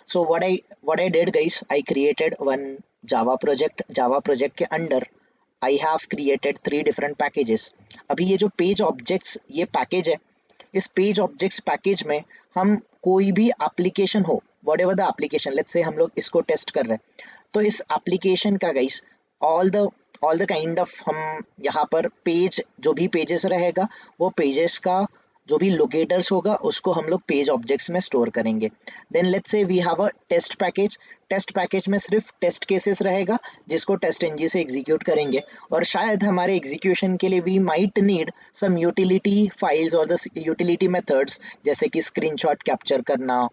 So what I did guys, I created one Java project. Java project के अंदर I have created 3 different packages. अभी ये जो page objects ये package है, इस पेज ऑब्जेक्ट्स पैकेज में हम कोई भी एप्लीकेशन हो, what ever the application, let's say हम लोग इसको टेस्ट कर रहे हैं, तो इस एप्लीकेशन का guys all the kind of हम यहाँ पर पेज, जो भी पेजेस रहेगा वो पेजेस का जो भी लोकेटर्स होगा उसको हम लोग पेज ऑब्जेक्ट्स में स्टोर करेंगे. Then let's say we have a test package. Test package में सिर्फ टेस्ट केसेस रहेगा जिसको टेस्ट एनजी से एग्जीक्यूट करेंगे, और शायद हमारे एग्जीक्यूशन के लिए we might need some utility files और द यूटिलिटी मेथड्स, जैसे कि स्क्रीनशॉट कैप्चर करना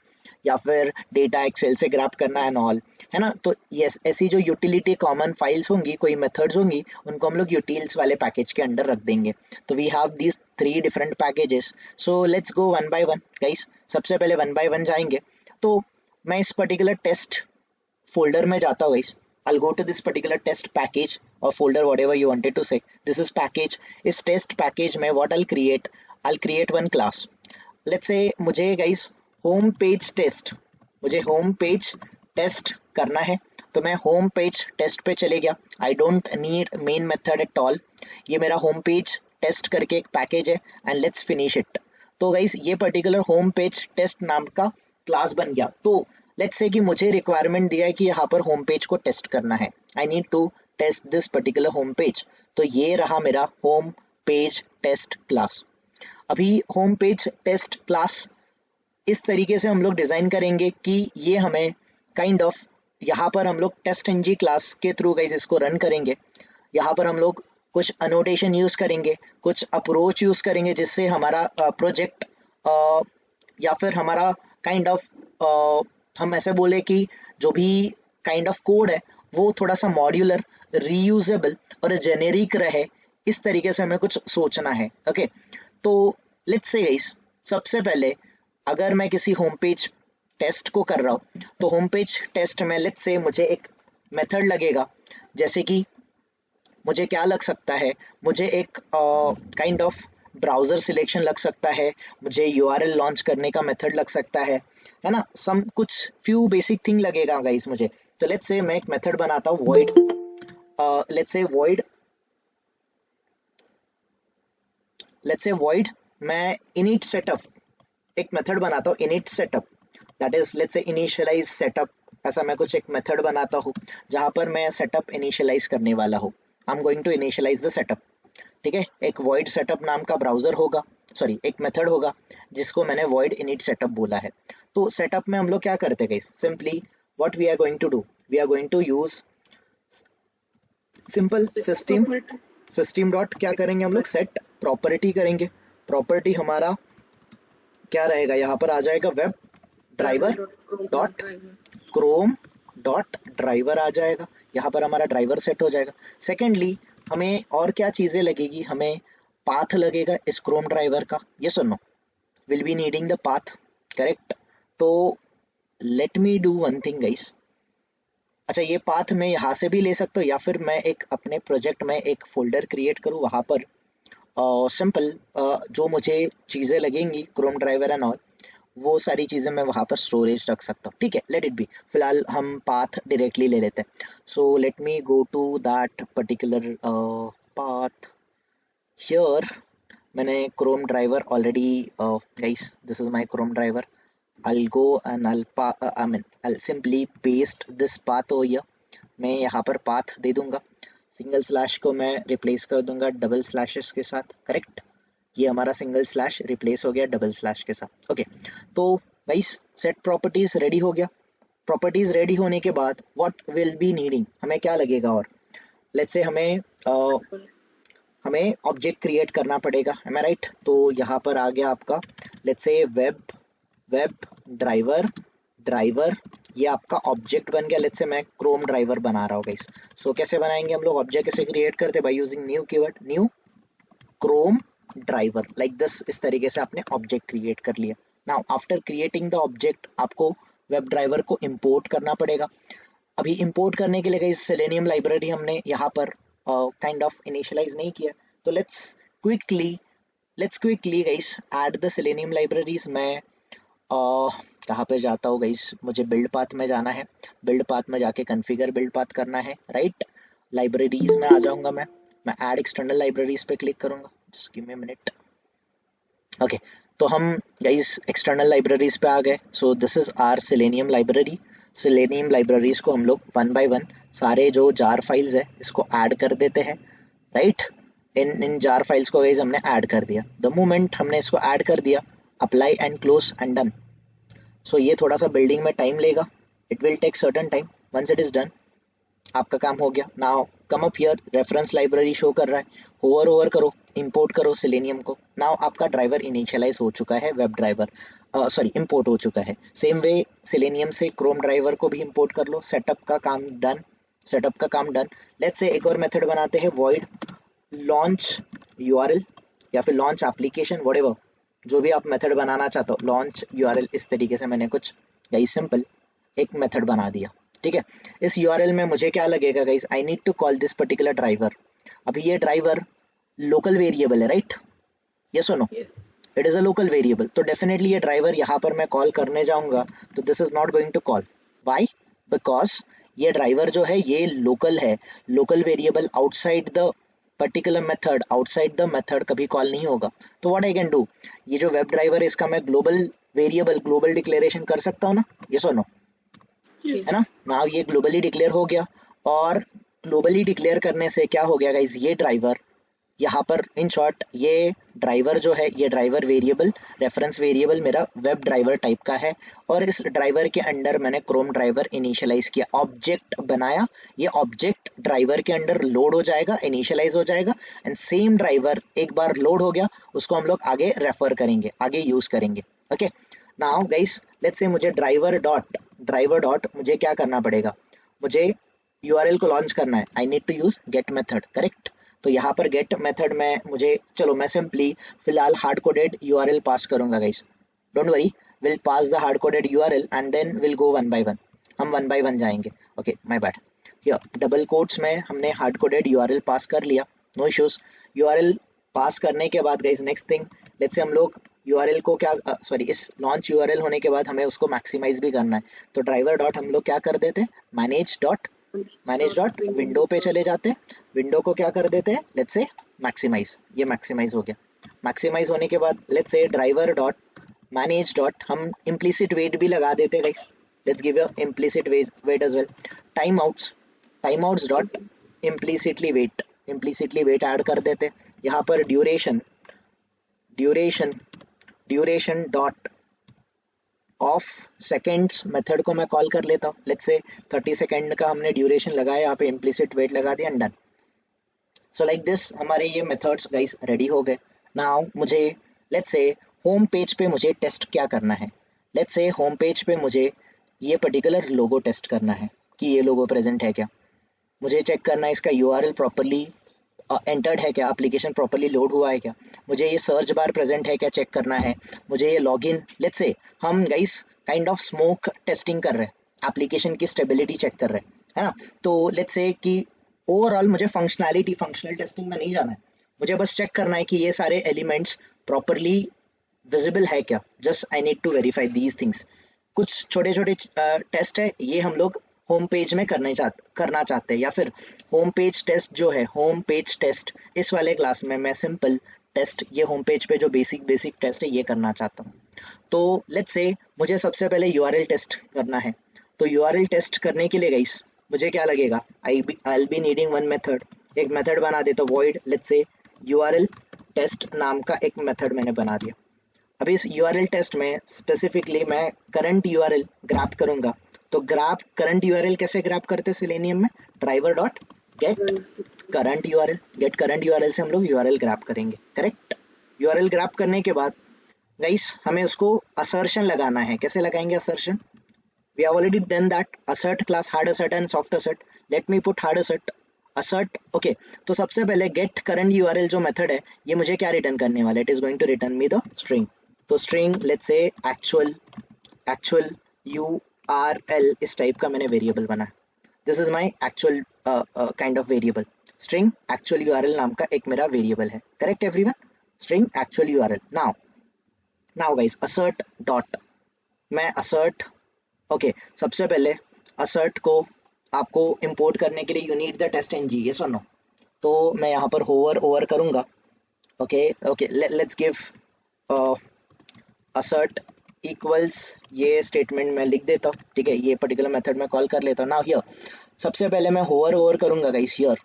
या फिर डेटा एक्सेल से ग्रैब करना एंड ऑल, है ना. तो यस, ऐसी जो यूटिलिटी कॉमन फाइल्स होंगी, कोई मेथड्स होंगी, उनको हम लोग यूटिल्स वाले पैकेज के अंडर रख देंगे. तो we have these 3 different packages. So let's go one by one guys. सबसे पहले वन बाय वन जाएंगे. तो मैं इस पर्टिकुलर टेस्ट फोल्डर में जाता हूँ guys. I'll go to this particular test package or folder, whatever you wanted to say. This is package. इस test package में what I'll create one class. Let's say मुझे guys होम पेज टेस्ट, मुझे home page test करना है, तो मैं home page test पे चले गया. आई don't need main method at all. ये मेरा होम पेज टेस्ट करके एक पैकेज है एंड लेट्स फिनिश इट. तो गाइस ये पर्टिकुलर होम पेज टेस्ट नाम का क्लास बन गया. तो लेट्स से कि मुझे रिक्वायरमेंट दिया है कि यहाँ पर होम पेज को टेस्ट करना है. I need to test this particular home page. तो ये रहा मेरा होम पेज टेस्ट क्लास. अभी होम पेज टेस्ट क्लास इस तरीके से हम लोग डिजाइन करेंगे कि ये हमें काइंड ऑफ यहाँ पर हम लोग टेस्ट एनजी क्लास के थ्रू गाइस इसको रन करेंगे. यहाँ पर हम लोग कुछ अनोटेशन यूज करेंगे, कुछ अप्रोच यूज करेंगे जिससे हमारा प्रोजेक्ट या फिर हमारा काइंड ऑफ हम ऐसे बोले कि जो भी काइंड ऑफ कोड है वो थोड़ा सा मॉड्यूलर, रीयूजेबल और जेनेरिक रहे. इस तरीके से हमें कुछ सोचना है. ओके, तो लेट्स से गाइस सबसे पहले अगर मैं किसी होम पेज टेस्ट को कर रहा हूँ, तो होम पेज टेस्ट में लेट्स से मुझे एक मेथड लगेगा. जैसे कि मुझे क्या लग सकता है, मुझे एक काइंड ऑफ ब्राउजर सिलेक्शन लग सकता है, मुझे यूआरएल लॉन्च करने का मेथड लग सकता है ना. सम कुछ फ्यू बेसिक थिंग लगेगा गाइस मुझे. तो लेट्स से मैं एक मेथड बनाता हूँ void, लेट्स से void मैं init setup एक मेथड बनाता हूँ, init setup, that is let's say initialise setup. ऐसा मैं कुछ एक मेथड बनाता हूँ जहाँ पर मैं सेटअप इनिशियलाइज करने वाला हूँ. I am going to initialise the setup. ठीक है, एक void setup नाम का ब्राउजर होगा, सॉरी एक मेथड होगा जिसको मैंने void init setup बोला है. तो सेटअप में हम लोग क्या करते हैं, simply what we are going to do, we are going to use simple system dot क्या करेंगे हम लोग, सेट प्रॉपर्टी करेंगे. प्रॉपर्टी हमारा क्या रहेगा, यहाँ पर आ जाएगा web driver dot Chrome dot driver आ जाएगा. यहाँ पर हमारा ड्राइवर सेट हो जाएगा. सेकेंडली हमें और क्या चीजें लगेगी, हमें पाथ लगेगा इस क्रोम ड्राइवर का. ये सुनो, will be needing the path, correct. तो let me do one thing guys. अच्छा, ये पाथ मैं यहाँ से भी ले सकता हूँ या फिर मैं एक अपने प्रोजेक्ट में एक फोल्डर क्रिएट करूँ, वहाँ पर सिंपल जो मुझे चीज़ें लगेंगी क्रोम ड्राइवर एंड ऑल, वो सारी चीज़ें मैं वहाँ पर स्टोरेज रख सकता हूँ. ठीक है, लेट इट बी. फिलहाल हम पाथ डायरेक्टली ले लेते हैं. So let me go to that particular path here. मैंने Chrome driver already, guys this is my Chrome driver. I'll go and I'll simply paste this path over here. मैं यहाँ पर path दे दूंगा, single slash को मैं replace कर दूंगा double slashes के साथ. करेक्ट, ये हमारा सिंगल स्लैश रिप्लेस हो गया डबल स्लैश के साथ. ओके, तो गाइस सेट प्रॉपर्टीज रेडी हो गया. प्रॉपर्टीज रेडी होने के बाद व्हाट विल बी नीडिंग, हमें क्या लगेगा, और लेट्स से हमें ऑब्जेक्ट क्रिएट करना पड़ेगा. M I right. तो यहाँ पर आ गया आपका लेट्स से वेब ड्राइवर, ये आपका ऑब्जेक्ट बन गया. लेट्स से मैं क्रोम ड्राइवर बना रहा हूँ गाइस. सो कैसे बनाएंगे हम लोग ऑब्जेक्ट, कैसे क्रिएट करते, by using new keyword, new Chrome driver, like this. इस तरीके से आपने ऑब्जेक्ट क्रिएट कर लिया. Now after creating the object आपको वेब ड्राइवर को इंपोर्ट करना पड़ेगा. अभी इंपोर्ट करने के लिए गाइस सेलेनियम लाइब्रेरी हमने यहाँ पर काइंड ऑफ इनिशियलाइज नहीं किया. तो let's quickly guys add the selenium libraries. मैं कहाँ पे जाता हूँ गाइस, मुझे बिल्ड पाथ में जाना है, बिल्ड पाथ में जाके कॉन्फ़िगर बिल्ड पाथ करना है, राइट। लाइब्रेरीज में आ जाऊंगा मैं ऐड एक्सटर्नल लाइब्रेरीज पे क्लिक करूंगा, just give me a minute. Okay, तो हम गाइस एक्सटर्नल लाइब्रेरीज पे आ गए। So this is our Selenium library. Selenium libraries को हम लोग वन बाय वन सारे जो जार फाइल्स है इसको ऐड कर देते हैं, राइट। इन जार फाइल्स को गाइस हमने ऐड कर दिया। द मोमेंट हमने इसको ऐड कर दिया, apply and close and done. So ये थोड़ा सा बिल्डिंग में टाइम लेगा, it will take certain time. Once it is done, आपका काम हो गया। Now come up here, reference library show कर रहा है, होवर ओवर करो, इंपोर्ट करो सेलेनियम को। नाउ आपका ड्राइवर इनिशियलाइज हो चुका है, वेब ड्राइवर सॉरी इंपोर्ट हो चुका है। सेम वे सेलेनियम से क्रोम ड्राइवर को भी इंपोर्ट कर लो। सेटअप का काम डन, सेटअप का काम डन। लेट्स से एक और मेथड बनाते हैं, वॉइड लॉन्च यूआरएल या फिर लॉन्च एप्लीकेशन, व्हाटएवर, जो भी आप मेथड बनाना चाहते हो, लॉन्च यूआरएल। इस तरीके से मैंने कुछ यही सिंपल एक मेथड बना दिया, ठीक है। इस यूआरएल में मुझे क्या लगेगा guys, I need to call this particular driver. अभी ये ड्राइवर लोकल वेरिएबल है, राइट, यस और no, Yes. It is a local variable. तो डेफिनेटली ये ड्राइवर यहाँ पर मैं कॉल करने जाऊंगा तो this is not going to call. Why? Because ये ड्राइवर जो है ये लोकल है, local variable outside the particular method, outside the method कभी कॉल नहीं होगा। तो व्हाट आई कैन डू, ये जो वेब ड्राइवर है इसका मैं ग्लोबल वेरिएबल, ग्लोबल डिक्लेरेशन कर सकता हूँ ना, यस और नो, है ना। Yes. नाउ ये ग्लोबली डिक्लेयर हो गया, और ग्लोबली डिक्लेयर करने से क्या हो गया गाइज, ये ड्राइवर यहाँ पर इन शॉर्ट ये ड्राइवर जो है, ये ड्राइवर वेरिएबल, रेफरेंस वेरिएबल मेरा वेब ड्राइवर टाइप का है। और इस ड्राइवर के अंडर मैंने क्रोम ड्राइवर इनिशियलाइज किया, ऑब्जेक्ट बनाया। ये ऑब्जेक्ट ड्राइवर के अंडर लोड हो जाएगा, इनिशियलाइज हो जाएगा, एंड सेम ड्राइवर एक बार लोड हो गया उसको हम लोग आगे रेफर करेंगे, आगे यूज करेंगे। Okay, now guys let's say मुझे ड्राइवर डॉट मुझे क्या करना पड़ेगा, मुझे यूआरएल को लॉन्च करना है, I need to use get method, correct. तो यहाँ पर गेट मेथड में मुझे, चलो मैं सिंपली फिलहाल हार्ड कोडेड यूआरएल पास करूंगा guys, don't worry, will pass the hard coded URL and then will go one by one, हम वन बाय वन जाएंगे। Okay my bad, here double quotes में हमने हार्ड कोडेड यूआरएल पास कर लिया, no issues. URL पास करने के बाद guys next thing, let's say हम लोग यूआरएल को क्या सॉरी इस लॉन्च यूआरएल होने के बाद हमें उसको मैक्सिमाइज भी करना है। तो ड्राइवर डॉट हम लोग क्या कर देते हैं, मैनेज डॉट विंडो पे चले जाते हैं, विंडो को क्या कर देते हैं, लेट्स से मैक्सिमाइज, ये मैक्सिमाइज हो गया। मैक्सिमाइज होने के बाद let's say driver dot manage dot हम इम्प्लिसिट वेट भी लगा देते हैं guys, let's give a implicit wait as well. Timeouts dot implicitly wait add कर देते। यहाँ पर duration duration dot of seconds method को मैं कॉल कर लेता हूँ। लेट्स से 30 सेकेंड का हमने ड्यूरेशन लगाया, यहाँ पे इम्प्लिसिट वेट लगा दिया, डन। सो लाइक दिस हमारे ये मेथड्स गाइस रेडी हो गए। नाउ मुझे लेट्स से होम पेज पे मुझे टेस्ट क्या करना है, लेट्स से होम पेज पे मुझे ये पर्टिकुलर लोगो टेस्ट करना है कि ये लोगो प्रेजेंट है क्या, मुझे चेक करना है इसका यूआरएल प्रॉपर्ली एंटर्ड है क्या, एप्लीकेशन प्रॉपर्ली लोड हुआ है क्या, मुझे ये सर्च बार प्रेजेंट है क्या चेक करना है, मुझे ये लॉगिन, लेट्स से हम guys kind of smoke testing कर रहे हैं, एप्लीकेशन की स्टेबिलिटी चेक कर रहे हैं, है ना। तो लेट्स से कि ओवरऑल मुझे फंक्शनल टेस्टिंग में नहीं जाना है, मुझे बस चेक करना है कि ये सारे एलिमेंट्स प्रॉपरली विजिबल है क्या, just I need to verify these things. कुछ छोटे छोटे टेस्ट है, ये हम लोग होम पेज में करना चाहते हैं, या फिर होम पेज टेस्ट जो है, होम पेज टेस्ट इस वाले क्लास में मैं सिंपल टेस्ट, ये होम पेज पे जो बेसिक टेस्ट है ये करना चाहता हूँ। तो लेट्स से मुझे सबसे पहले यूआरएल टेस्ट करना है। तो यूआरएल टेस्ट करने के लिए गाइस मुझे क्या लगेगा, I will be needing one method, एक मेथड बना देता हूँ, void let's say URL test नाम का एक मेथड मैंने बना दिया। अभी इस यूआरएल टेस्ट में स्पेसिफिकली मैं करंट यूआरएल ग्रैब करूंगा। तो ग्रैब करंट यूआरएल कैसे ग्रैब करते हैं सेलेनियम में, driver dot get current URL से हम लोग यूआरएल ग्रैब करेंगे, करेक्ट। यूआरएल ग्रैब करने के बाद गाइस हमें उसको असर्शन लगाना है, कैसे लगाएंगे assertion, we have already done that, assert class hard assert and soft assert, let me put hard assert okay. तो सबसे पहले गेट करंट यूआरएल जो मेथड है ये मुझे क्या रिटर्न करने वाला है, it is going to return me the string. तो string let's say actual URL इस टाइप का मैंने वेरिएबल बना, this is my actual kind of variable, string actual URL नाम का एक मेरा वेरिएबल है, correct everyone, string actual URL. Now guys assert मैं assert, ओके सबसे पहले assert को आपको इंपोर्ट करने के लिए you need the test NG, yes और नो। तो मैं यहाँ पर होवर ओवर करूँगा, okay okay let's give assert equals, ये स्टेटमेंट मैं लिख देता हूँ, ठीक है, ये पर्टिकुलर मेथड में कॉल कर लेता हूँ। नाउ हियर सबसे पहले मैं होवर ओवर करूँगा guys, here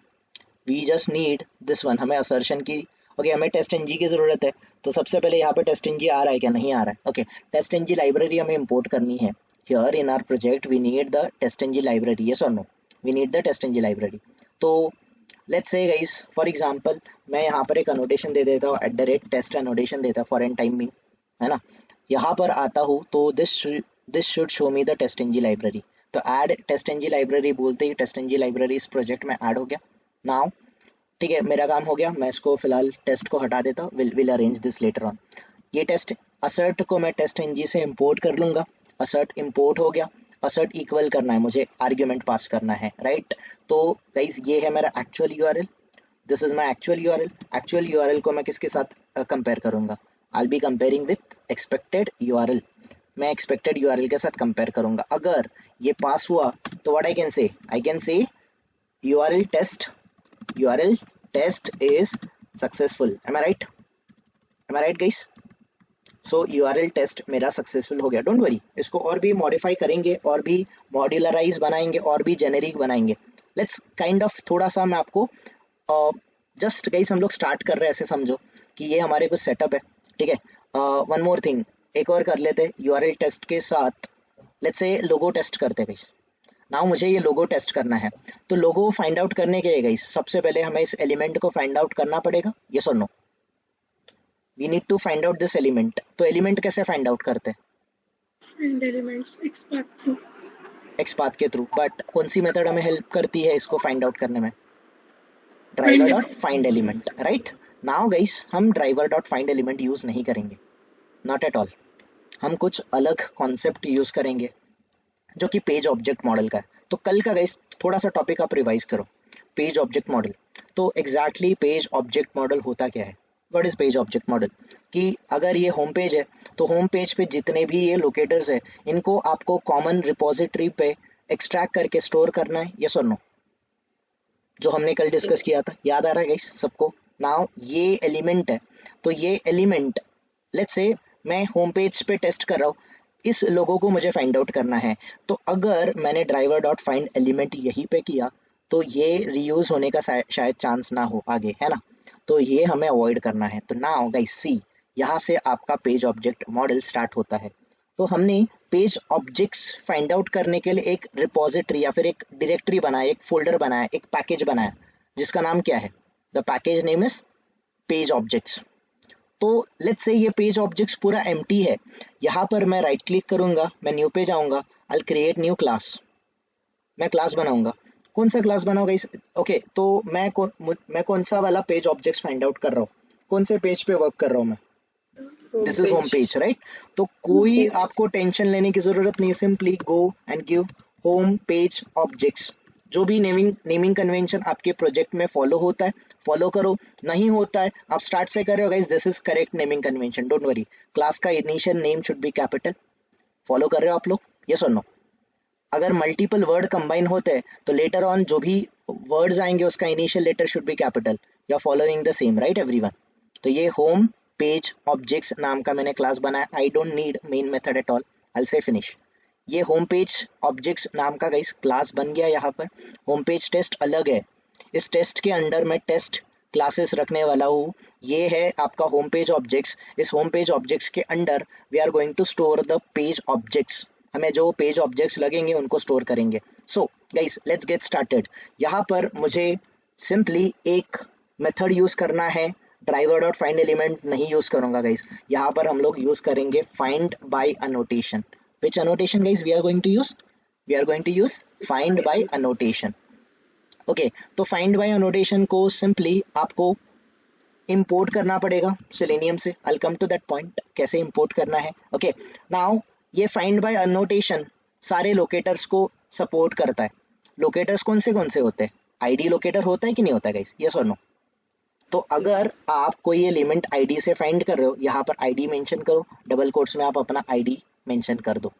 we just need this one, हमें असर्शन की, ओके हमें टेस्ट एनजी की ज़रूरत है। तो सबसे पहले यहाँ पे टेस्ट एनजी आ रहा है क्या, नहीं आ रहा है, ओके टेस्ट एनजी लाइब्रेरी हमें इंपोर्ट करनी है। Here in our project we need the test NG library, yes और no, we need the test NG library. तो let's say guys for example मैं यहाँ पर एक अनोटेशन दे देता हूँ, @टेस्ट अनोटेशन देता फॉर एन टाइम बिंग, है ना। यहाँ पर आता हूँ तो this should show me the test NG library. तो ऐड टेस्ट एनजी लाइब्रेरी बोलते ही टेस्ट एनजी लाइब्रेरी इस प्रोजेक्ट में ऐड हो गया। नाउ ठीक है, मेरा काम हो गया, मैं इसको फिलहाल टेस्ट को हटा देता हूँ, will arrange this later on. ये टेस्ट असर्ट को मैं टेस्ट एनजी से इंपोर्ट कर लूंगा, असर्ट इंपोर्ट हो गया, असर्ट इक्वल करना है मुझे, आर्ग्यूमेंट पास करना है, राइट। तो गाइस ये है मेरा actual URL, this is my actual URL. Actual URL को मैं किसके साथ कंपेयर करूंगा, I be comparing with expected URL, मैं एक्सपेक्टेड यूआरएल के साथ कंपेयर करूंगा। अगर ये पास हुआ तो what I can say URL test is successful, am I right guys? So URL test मेरा सक्सेसफुल हो गया, डोंट वरी, इसको और भी मॉडिफाई करेंगे, और भी मॉड्यूलराइज बनाएंगे, और भी जेनेरिक बनाएंगे। लेट्स काइंड ऑफ थोड़ा सा मैं आपको जस्ट गाइस हम लोग स्टार्ट कर रहे हैं, ऐसे समझो कि ये हमारे कुछ सेटअप है, ठीक है। वन मोर थिंग एक और कर लेते हैं यूआरएल टेस्ट के साथ, लेट्स से लोगो टेस्ट करते हैं गाइस। नाउ मुझे ये लोगो टेस्ट करना है, तो लोगो फाइंड आउट करने के लिए गाइस सबसे पहले हमें इस एलिमेंट को फाइंड आउट करना पड़ेगा, यस और no, we need to find out this element. तो एलिमेंट कैसे फाइंड आउट करते हैं, find elements XPath through, XPath के थ्रू, बट कौन सी मेथड हमें हेल्प करती है इसको फाइंड आउट करने में, driver dot find element, right. Now guys हम driver dot find element use नहीं करेंगे, नॉट एट ऑल, हम कुछ अलग कॉन्सेप्ट यूज करेंगे जो कि पेज ऑब्जेक्ट मॉडल का है। तो कल का गाइस थोड़ा सा टॉपिक आप रिवाइज करो, पेज ऑब्जेक्ट मॉडल। तो एग्जैक्टली पेज ऑब्जेक्ट मॉडल होता क्या है, what is page object model, कि अगर ये होम पेज है तो होम पेज पे जितने भी ये लोकेटर्स है इनको आपको कॉमन रिपोजिटरी पे एक्सट्रैक्ट करके स्टोर करना है, यस और नो, जो हमने कल डिस्कस किया था, याद आ रहा है गाइस सबको। नाउ ये एलिमेंट है, तो ये एलिमेंट लेट्स से मैं होम पेज पे टेस्ट कर रहा हूँ, इस लोगों को मुझे फाइंड आउट करना है। तो अगर मैंने ड्राइवर डॉट फाइंड एलिमेंट यहीं पे किया तो ये रीयूज होने का शायद चांस ना हो आगे, है ना, तो ये हमें अवॉइड करना है। तो नाउ गाइस सी, यहाँ से आपका पेज ऑब्जेक्ट मॉडल स्टार्ट होता है। तो हमने पेज ऑब्जेक्ट्स फाइंड आउट करने के लिए एक रिपोजिटरी या फिर एक डायरेक्टरी बनाया, एक फोल्डर बनाया, एक पैकेज बनाया, जिसका नाम क्या है, the package name is page objects. तो लेट्स से ये पेज ऑब्जेक्ट्स पूरा एम्प्टी है, यहाँ पर मैं राइट क्लिक करूंगा, मैं न्यू पे जाऊंगा, आई क्रिएट न्यू क्लास, मैं क्लास बनाऊंगा। कौन सा क्लास बनाऊंगा इस, ओके तो मैं कौन सा वाला पेज ऑब्जेक्ट्स फाइंड आउट कर रहा हूँ, कौन से पेज पे वर्क कर रहा हूँ मैं, this is home page, right. तो कोई आपको टेंशन लेने की जरूरत नहीं, simply go and give home page objects. जो भी नेमिंग कन्वेंशन आपके प्रोजेक्ट में फॉलो होता है फॉलो करो, नहीं होता है आप स्टार्ट से कर रहे हो guys, this is correct naming convention, don't worry. Class का initial name should be capital, follow कर रहे हो आप लोग, यस और नो। अगर मल्टीपल वर्ड कंबाइन होते हैं तो लेटर ऑन जो भी वर्ड्स आएंगे उसका initial letter should be capital, you are following the same, right everyone. तो ये होम पेज ऑब्जेक्ट्स नाम का मैंने क्लास बनाया, I don't need main method at all, I say finish. ये होम पेज ऑब्जेक्ट्स नाम का गाइस क्लास बन गया। यहाँ पर होम पेज टेस्ट अलग है, इस टेस्ट के अंडर मैं टेस्ट क्लासेस रखने वाला हूँ, ये है आपका होम पेज ऑब्जेक्ट्स। इस होम पेज ऑब्जेक्ट्स के under we are going to store the page objects, हमें जो पेज ऑब्जेक्ट्स लगेंगे उनको स्टोर करेंगे। So guys let's get started. यहाँ पर मुझे सिंपली एक मेथड यूज करना है, ड्राइवर डॉट फाइंड एलिमेंट नहीं यूज करूंगा गाइस, यहाँ पर हम लोग यूज करेंगे find by annotation. Which annotation guys we are going to use, we are going to use find by annotation, okay. तो फाइंड बाय अनोटेशन को सिंपली आपको इंपोर्ट करना पड़ेगा सेलेनियम से, I come to that point कैसे import करना है, okay. Now ये फाइंड बाय अनोटेशन सारे लोकेटर्स को सपोर्ट करता है। लोकेटर्स कौन से होते हैं, आईडी लोकेटर होता है कि नहीं होता है गाइस, यस और नो, तो अगर आप कोई एलिमेंट आईडी से फाइंड कर रहे हो, यहाँ पर आईडी मेंशन करो, डबल कोट्स में आप अपना आईडी मेंशन कर दो।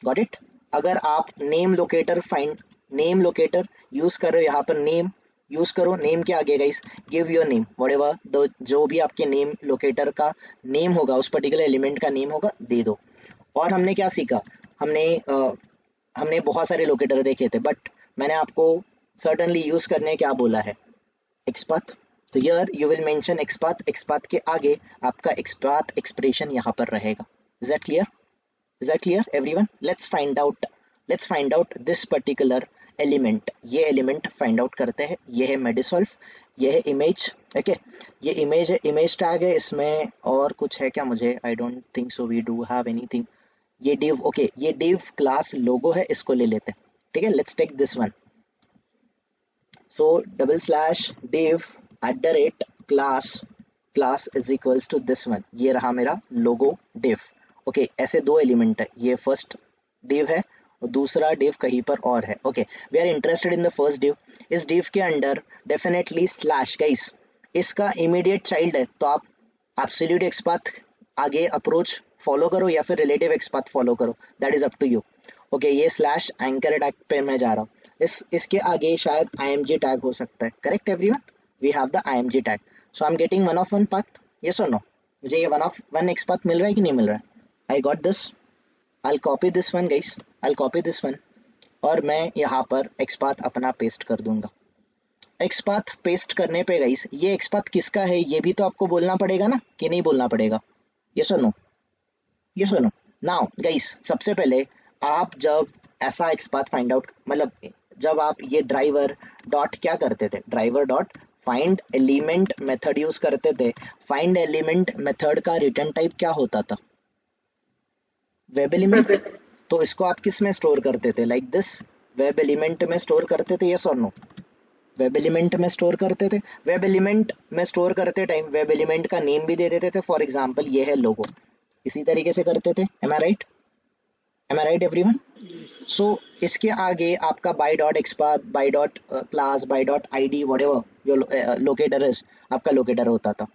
Got it. अगर आप नेम लोकेटर यूज कर रहे हो, यहाँ पर नेम यूज करो, नेम के आगे guys give your name whatever the, जो भी आपके नेम लोकेटर का नेम होगा, उस पर्टिकुलर एलिमेंट का नेम होगा, दे दो। और हमने क्या सीखा, हमने बहुत सारे लोकेटर देखे थे, बट मैंने आपको सर्टनली यूज करने क्या बोला है, एक्सपाथ। तो here you will mention XPath, XPath के आगे आपका एक्सपाथ एक्सप्रेशन यहाँ पर रहेगा। Is that clear? Is that clear everyone? Let's find out this particular element। ये element find out करते हैं। ये है Medisolve, ये है image, ओके ये image है, image tag है, इसमें और कुछ है क्या? मुझे I don't think so we do have anything। ये div, ओके ये div class logo है, इसको ले लेते हैं, ठीक है। Let's take this one। So /div @class is equals to this one। ये रहा मेरा logo div। ओके ऐसे दो एलिमेंट है, ये फर्स्ट डिव है और दूसरा डिव कहीं पर और है। Okay we are interested in the first div. इस डिव के अंडर डेफिनेटली स्लैश, गाइस इसका इमीडिएट चाइल्ड है, तो आप एब्सोल्यूट एक्सपाथ आगे अप्रोच फॉलो करो या फिर रिलेटिव एक्सपाथ फॉलो करो, that is up to you. Okay ये स्लैश एंकर टैग पे मैं जा रहा हूँ, इसके आगे शायद img टैग हो सकता है। Correct everyone, we have the img tag. So I am getting one of one path, yes और नो? मुझे ये वन ऑफ वन एक्सपाथ मिल रहा है कि नहीं मिल रहा है? I got this। I'll copy this one guys, I'll copy this one और मैं यहाँ पर XPath अपना पेस्ट कर दूंगा। XPath पेस्ट करने पे गाइस ये XPath किसका है ये भी तो आपको बोलना पड़ेगा ना, कि नहीं बोलना पड़ेगा? यस और नो? यस और नो? नाउ गाइस सबसे पहले आप जब ऐसा XPath फाइंड आउट, मतलब जब आप ये ड्राइवर डॉट क्या करते थे, driver dot find element method use करते थे, फाइंड एलिमेंट मेथड का रिटर्न टाइप क्या होता था? Web element. तो इसको आप किस में स्टोर करते थे? लाइक दिस, वेब एलिमेंट में स्टोर करते थे, यस और नो? वेब एलिमेंट में स्टोर करते थे। वेब एलिमेंट में स्टोर करते टाइम वेब एलिमेंट का नेम भी दे देते थे, फॉर एग्जांपल ये है लोगो, इसी तरीके से करते थे। Am I right? Am I right everyone? So इसके आगे आपका by dot XPath, by dot class, by dot ID, whatever जो लोकेटर इज, आपका लोकेटर होता था।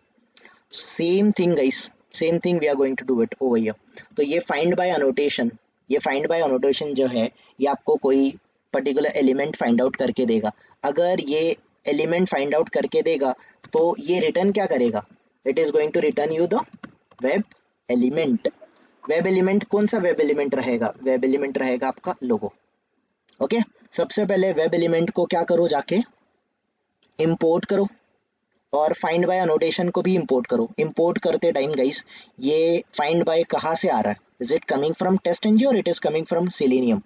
Same thing guys, same thing we are going to do it over here. तो ये find by annotation, ये फाइंड बाय अनोटेशन जो है ये आपको कोई पर्टिकुलर एलिमेंट फाइंड आउट करके देगा। अगर ये एलिमेंट फाइंड आउट करके देगा तो ये रिटर्न क्या करेगा? It is going to return you the web element. Web element कौन सा वेब एलिमेंट रहेगा? वेब एलिमेंट रहेगा आपका लोगो। ओके सबसे पहले वेब एलिमेंट को क्या करो, जाके इंपोर्ट करो और फाइंड बाय अनोटेशन को भी इंपोर्ट करो। इंपोर्ट करते टाइम गाइस ये फाइंड बाय कहाँ से आ रहा है? इज इट कमिंग फ्रॉम टेस्टंग और it is coming from selenium?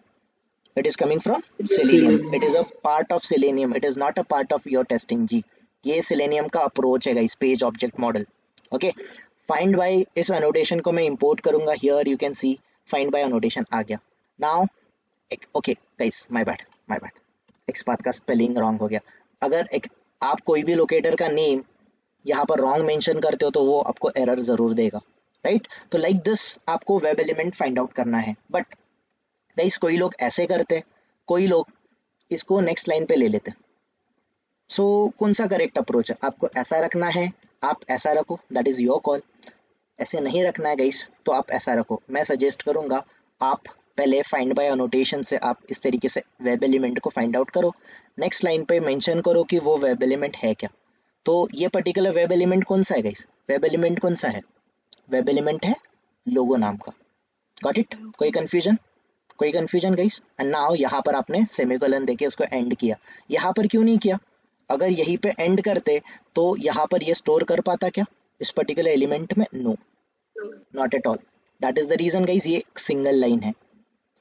It is coming from Selenium। It is a part of Selenium, it is not a part of your testing जी। ये Selenium का approach है guys, page object model. Okay find by इस annotation को मैं import करूंगा। Here you can see find by annotation आ गया। Now okay guys my bad XPath का स्पेलिंग रॉन्ग हो गया। अगर आप कोई भी लोकेटर का नेम यहाँ पर रॉन्ग मेंशन करते हो तो वो आपको एरर जरूर देगा, राइट? तो लाइक दिस आपको वेब एलिमेंट फाइंड आउट करना है। बट गाइस कोई लोग ऐसे करते, कोई लोग इसको नेक्स्ट लाइन पे ले लेते। सो कौन सा करेक्ट अप्रोच है? आपको ऐसा रखना है, आप ऐसा रखो, दैट इज योर कॉल। ऐसे नहीं रखना है गाइस तो आप ऐसा रखो। मैं सजेस्ट करूंगा आप पहले फाइंड बाय अनोटेशन से आप इस तरीके से वेब एलिमेंट को फाइंड आउट करो, नेक्स्ट लाइन पे मेंशन करो कि वो वेब एलिमेंट है क्या। तो ये पर्टिकुलर वेब एलिमेंट कौन सा है गाइस? वेब एलिमेंट कौन सा है? वेब एलिमेंट है लोगो नाम का। Got it? कोई कंफ्यूजन? कोई कंफ्यूजन गाइस? एंड नाउ यहाँ पर आपने सेमीकोलन देके उसको एंड किया। यहाँ पर क्यों नहीं किया? अगर यहीं पे एंड करते तो यहाँ पर ये स्टोर कर पाता क्या इस पर्टिकुलर एलिमेंट में? No, not at all. That is the reason guys ये सिंगल लाइन है।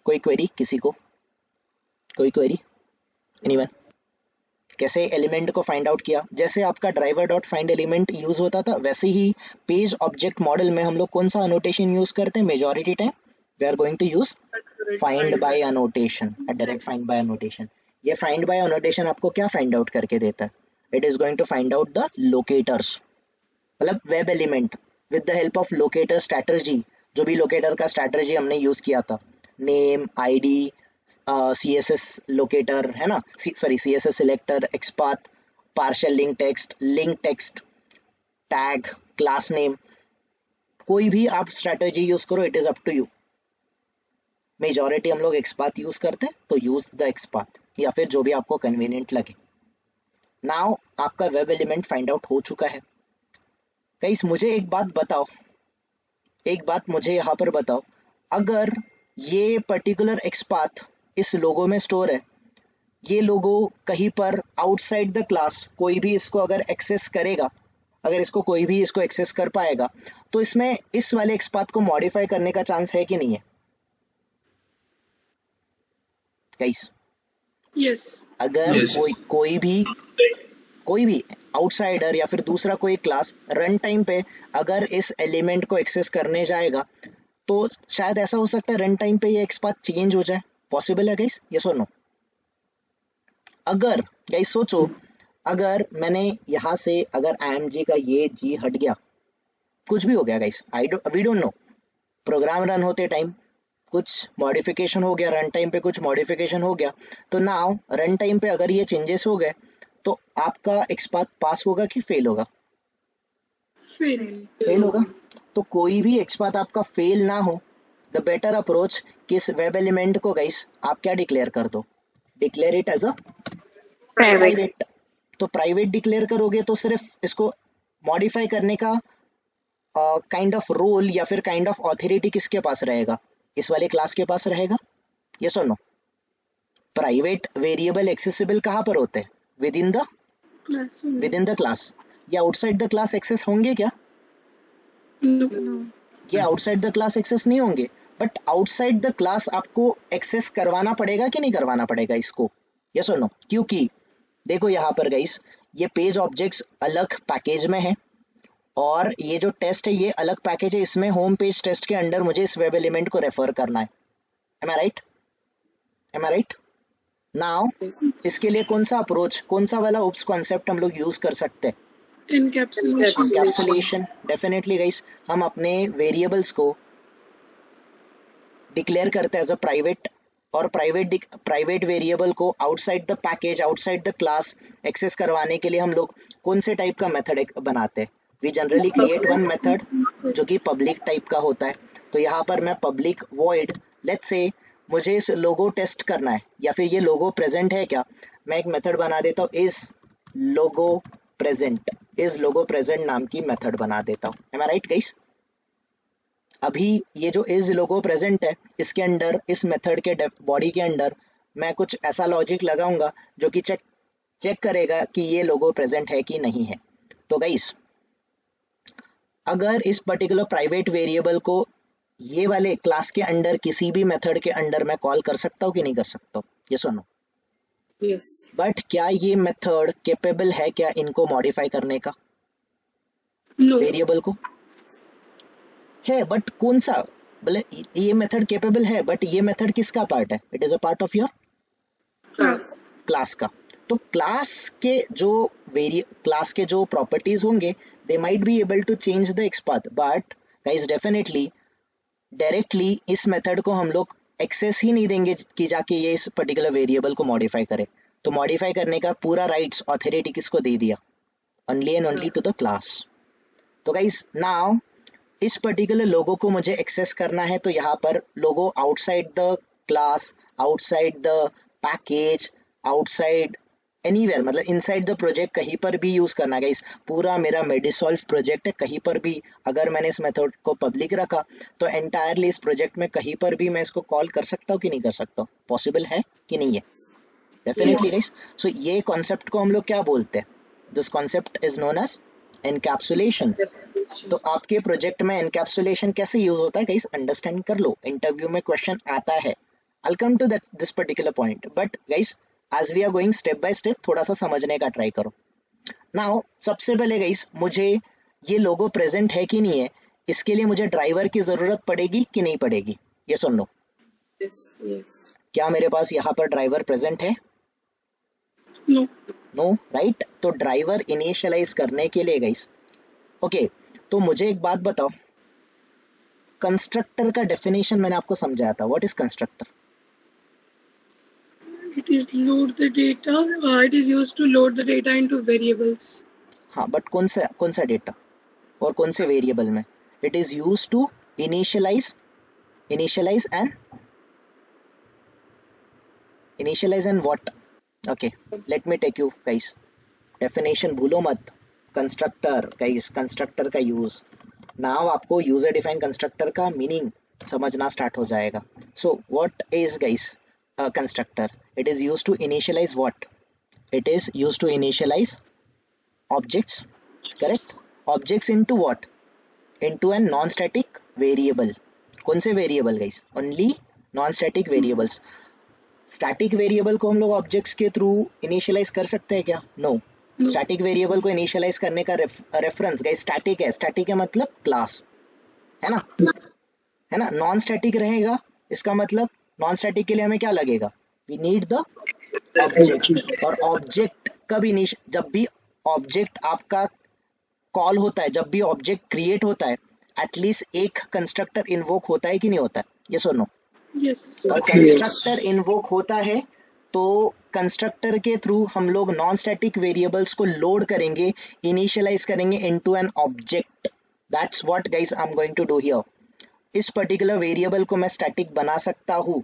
कोई क्वेरी किसी को? कोई क्वेरी? एनीवन? कैसे एलिमेंट को फाइंड आउट किया? जैसे आपका driver dot find element use होता था वैसे ही पेज ऑब्जेक्ट मॉडल में हम लोग कौन सा अनोटेशन यूज करते हैं? Majority time we are going to use find by annotation, direct find by annotation. ये फाइंड बाय अनोटेशन आपको क्या फाइंड आउट करके देता है? It is going to find out the locators, मतलब web element with the help of locator strategy. जो भी locator का स्ट्रैटेजी हमने यूज किया था, नेम, आईडी, CSS लोकेटर है ना, sorry CSS selector, XPath partial link text, tag, class name, कोई भी आप स्ट्रेटेजी यूज करो, it is up to you. Majority हम लोग एक्सपाथ यूज करते हैं, तो यूज द एक्सपाथ या फिर जो भी आपको कन्वीनियंट लगे। नाउ आपका वेब एलिमेंट फाइंड आउट हो चुका है। गाइस मुझे एक बात मुझे यहाँ पर बताओ, अगर ये पर्टिकुलर एक्सपाथ इस लोगो में स्टोर है, ये लोगो कहीं पर आउटसाइड द क्लास कोई भी इसको अगर एक्सेस करेगा, अगर इसको कोई भी इसको एक्सेस कर पाएगा, तो इसमें इस वाले एक्सपाथ को मॉडिफाई करने का चांस है कि नहीं है गाइस? Yes. अगर Yes. कोई भी आउटसाइडर या फिर दूसरा कोई क्लास रन टाइम पे अगर इस एलिमेंट को एक्सेस करने जाएगा, तो शायद ऐसा हो सकता है रन टाइम पे ये एक्सपाथ चेंज हो जाए। पॉसिबल है गाइस, यस और नो? अगर गाइस सोचो, अगर मैंने यहाँ से अगर IMG का ये G हट गया, कुछ भी हो गया guys, we don't know, program run होते टाइम कुछ मॉडिफिकेशन हो गया, रन टाइम पे कुछ मॉडिफिकेशन हो गया, तो नाउ रन टाइम पे अगर ये चेंजेस हो गए, तो आपका एक्सपाथ पास होगा कि फेल होगा? Fail. फेल होगा। तो कोई भी एक्सपाथ आपका फेल ना हो, द बेटर अप्रोच कि इस वेब एलिमेंट को गाइस आप क्या डिक्लेयर कर दो, declare it as a private. तो प्राइवेट डिक्लेयर करोगे तो सिर्फ इसको मॉडिफाई करने का काइंड ऑफ रोल या फिर काइंड ऑफ ऑथोरिटी किसके पास रहेगा? इस वाले क्लास के पास रहेगा, यस और नो? प्राइवेट वेरिएबल एक्सेसिबल कहाँ पर होते हैं? With in Class only. The class. या आउटसाइड द क्लास एक्सेस होंगे क्या? No. ये आउटसाइड द क्लास एक्सेस नहीं होंगे, बट आउटसाइड द क्लास आपको एक्सेस करवाना पड़ेगा कि नहीं करवाना पड़ेगा इसको, यस और नो? क्योंकि देखो यहाँ पर गाइस, ये पेज ऑब्जेक्ट्स अलग पैकेज में है और ये जो टेस्ट है ये अलग पैकेज है, इसमें होम पेज टेस्ट के अंडर मुझे इस वेब एलिमेंट को रेफर करना है। M I right? नाउ इसके लिए कौन सा अप्रोच, कौन सा वाला ओप्स कॉन्सेप्ट हम लोग यूज कर सकते हैं? Encapsulation. एनकैप्सुलेशन। डेफिनेटली गाइस, हम अपने वेरिएबल्स को डिक्लेयर करते हैं एज अ प्राइवेट, और प्राइवेट वेरिएबल को outside the package, outside the class access करवाने के लिए हम लोग कौन से टाइप का मेथड बनाते हैं? We generally create one method जो कि पब्लिक टाइप का होता है। तो यहाँ पर मैं पब्लिक वॉइड, लेट्स से मुझे इस लोगो टेस्ट करना है या फिर ये लोगो प्रेजेंट है क्या, मैं एक मेथड बना देता हूँ इस लोगो प्रेजेंट नाम की मेथड बना देता हूँ। M I right guys? अभी ये जो इज लोगो प्रेजेंट है, इसके अंडर, इस मेथड के बॉडी के अंडर मैं कुछ ऐसा लॉजिक लगाऊंगा जो कि चेक करेगा कि ये लोगो प्रेजेंट है कि नहीं है। तो गाइस, अगर इस पर्टिकुलर प्राइवेट वेरिएबल को ये वाले क्लास के अंडर किसी भी मेथड के अंडर मैं कॉल कर सकता हूँ कि नहीं कर सकता हूँ, ये सुनो? Yes. बट क्या ये मेथड कैपेबल है क्या इनको मॉडिफाई करने का, No. वेरिएबल को? है, बट कौन सा? बोले ये मेथड कैपेबल है, बट ये मेथड किसका पार्ट है? It is a part of your Class. Class का। तो क्लास के जो प्रॉपर्टीज होंगे, they might be able to change the XPath, but guys definitely directly इस मेथड को हम लोग एक्सेस ही नहीं देंगे कि जाके ये इस पर्टिकुलर वेरिएबल को मॉडिफाई करे। तो मॉडिफाई करने का पूरा राइट्स, ऑथोरिटी किसको दे दिया? Only and only to the class. तो गाइस नाउ इस पर्टिकुलर लोगो को मुझे एक्सेस करना है, तो यहाँ पर logo outside the class, outside the package, outside anywhere, मतलब इनसाइड द प्रोजेक्ट कहीं पर भी यूज करना है गाइस। पूरा मेरा मेडिसॉल्व प्रोजेक्ट है, कहीं पर भी अगर मैंने इस मेथड को पब्लिक रखा तो एंटायरली इस प्रोजेक्ट में कहीं पर भी मैं इसको कॉल कर सकता हूँ कि नहीं कर सकता? पॉसिबल है कि नहीं है? Definitely guys. सो ये कॉन्सेप्ट को हम लोग क्या बोलते हैं? This concept is known as encapsulation. तो आपके प्रोजेक्ट में एनकैप्सुलेशन कैसे यूज होता है गाइस, अंडरस्टैंड कर लो, इंटरव्यू में क्वेश्चन आता है। I'll come to this particular point, but guys as we are going step by step, थोड़ा सा समझने का ट्राई करो। नाउ सबसे पहले गाइस, मुझे ये लोगो प्रेजेंट है कि नहीं है, इसके लिए मुझे ड्राइवर की जरूरत पड़ेगी कि नहीं पड़ेगी? ये सुन लो, Yes. Yes. क्या मेरे पास यहाँ पर ड्राइवर प्रेजेंट है? No. No, right? तो ड्राइवर इनिशियलाइज करने के लिए गाइस, ओके, तो मुझे एक बात बताओ, कंस्ट्रक्टर का डेफिनेशन मैंने आपको समझाया था। What is constructor? It is load the data. It is used to load the data into variables. हाँ, बट कौन सा डेटा और कौन से वेरिएबल में? It is use to initialize and what? Okay, let me take you guys, definition भूलो मत। Constructor guys, constructor का यूज, नाउ आपको यूजर डिफाइन कंस्ट्रक्टर का मीनिंग समझना स्टार्ट हो जाएगा। So what is guys a constructor? It is use to initialize what? It is use to initialize objects, correct? Objects into what? Into a non-static variable. कौन से variable guys? Only non-static variables. Static variable को हम लोग objects के through initialise कर सकते हैं क्या? नो। स्टैटिक वेरिएबल को इनिशियलाइज करने का रेफरेंस गाइस स्टैटिक है। स्टैटिक है मतलब क्लास, है ना? है ना? नॉन स्टैटिक रहेगा, इसका मतलब नॉन स्टैटिक के लिए हमें क्या लगेगा? We need the object. और ऑब्जेक्ट कब जब भी ऑब्जेक्ट आपका कॉल होता है, जब भी ऑब्जेक्ट क्रिएट होता है, एटलीस्ट एक कंस्ट्रक्टर इन्वोक होता है कि नहीं होता है? यस और नो? Yes. और कंस्ट्रक्टर इन्वोक होता है तो कंस्ट्रक्टर के थ्रू हम लोग नॉन स्टैटिक वेरिएबल्स को लोड करेंगे, इनिशियलाइज करेंगे into an object. That's what guys I am going to do here. इस पर्टिकुलर वेरिएबल को मैं स्टैटिक बना सकता हूँ,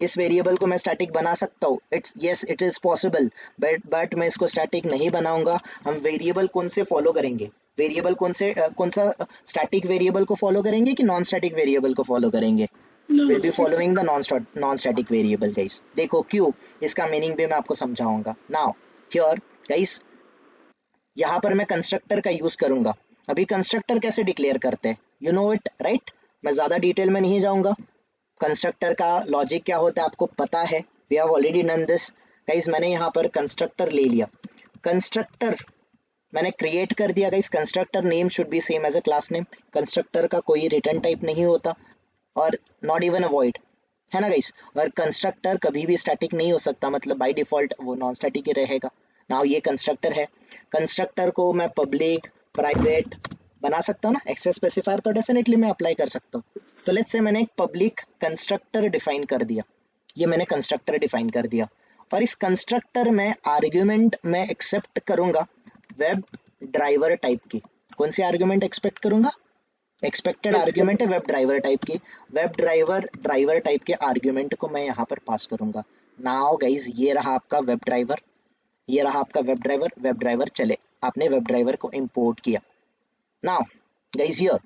इस वेरिएबल को मैं स्टैटिक बना सकता हूँ। It's yes, it is possible, but मैं इसको स्टैटिक नहीं बनाऊंगा। हम वेरिएबल कौन से फॉलो करेंगे? वेरिएबल कौन सा स्टैटिक वेरिएबल को फॉलो करेंगे कि नॉन स्टैटिक वेरिएबल को फॉलो करेंगे? No. Will be following the non static variable guys. देखो क्यों, इसका मीनिंग भी मैं आपको समझाऊंगा। नाउ हियर गाइस, यहाँ पर मैं कंस्ट्रक्टर का यूज करूंगा। अभी कंस्ट्रक्टर कैसे डिक्लेयर करते हैं? You know it right? मैं ज्यादा डिटेल में नहीं जाऊंगा। कंस्ट्रक्टर का लॉजिक क्या होता है आपको पता है, we have already done this guys. मैंने यहाँ पर कंस्ट्रक्टर ले लिया, कंस्ट्रक्टर मैंने क्रिएट कर दिया guys. Constructor name should be same as a class name. Constructor का कोई रिटर्न टाइप नहीं होता और नॉट इवन अ वॉइड, है ना गाइस? और कंस्ट्रक्टर कभी भी स्टैटिक नहीं हो सकता, मतलब बाय डिफॉल्ट वो नॉन स्टैटिक ही रहेगा। नाउ ये कंस्ट्रक्टर है, कंस्ट्रक्टर को मैं पब्लिक, प्राइवेट बना सकता हूँ ना, एक्सेस स्पेसिफायर तो डेफिनेटली मैं अप्लाई कर सकता हूँ। तो लेट्स से मैंने एक पब्लिक कंस्ट्रक्टर डिफाइन कर दिया, ये मैंने कंस्ट्रक्टर डिफाइन कर दिया, और इस कंस्ट्रक्टर में आर्ग्यूमेंट मैं एक्सेप्ट करूंगा वेब ड्राइवर टाइप की। कौन सी आर्ग्यूमेंट एक्सपेक्ट करूंगा? एक्सपेक्टेड आर्ग्यूमेंट है वेब ड्राइवर टाइप की। वेब ड्राइवर टाइप के आर्ग्यूमेंट को मैं यहाँ पर पास करूंगा। नाउ गाइज ये रहा आपका वेब ड्राइवर, ये रहा आपका वेब ड्राइवर चले, आपने वेब ड्राइवर को इंपोर्ट किया। Now guys here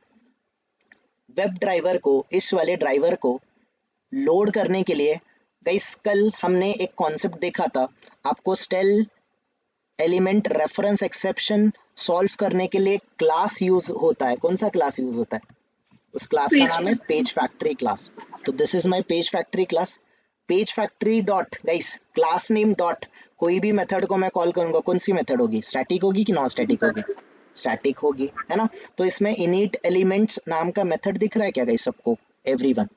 web driver को, इस वाले ड्राइवर को लोड करने के लिए गाइस कल हमने एक कॉन्सेप्ट देखा था, आपको stale element reference exception solve करने के लिए क्लास यूज होता है। कौन सा क्लास यूज होता है? उस क्लास का नाम है पेज फैक्ट्री क्लास। तो this is my page factory class. Page factory dot guys class name dot कोई भी मेथड को मैं कॉल करूंगा, कौन सी मेथड होगी? स्टैटिक होगी कि नॉन स्टैटिक होगी? स्टैटिक होगी, है ना? तो इसमें इनिट एलिमेंट्स नाम का मेथड दिख रहा है क्या गाइस सबको? Everyone,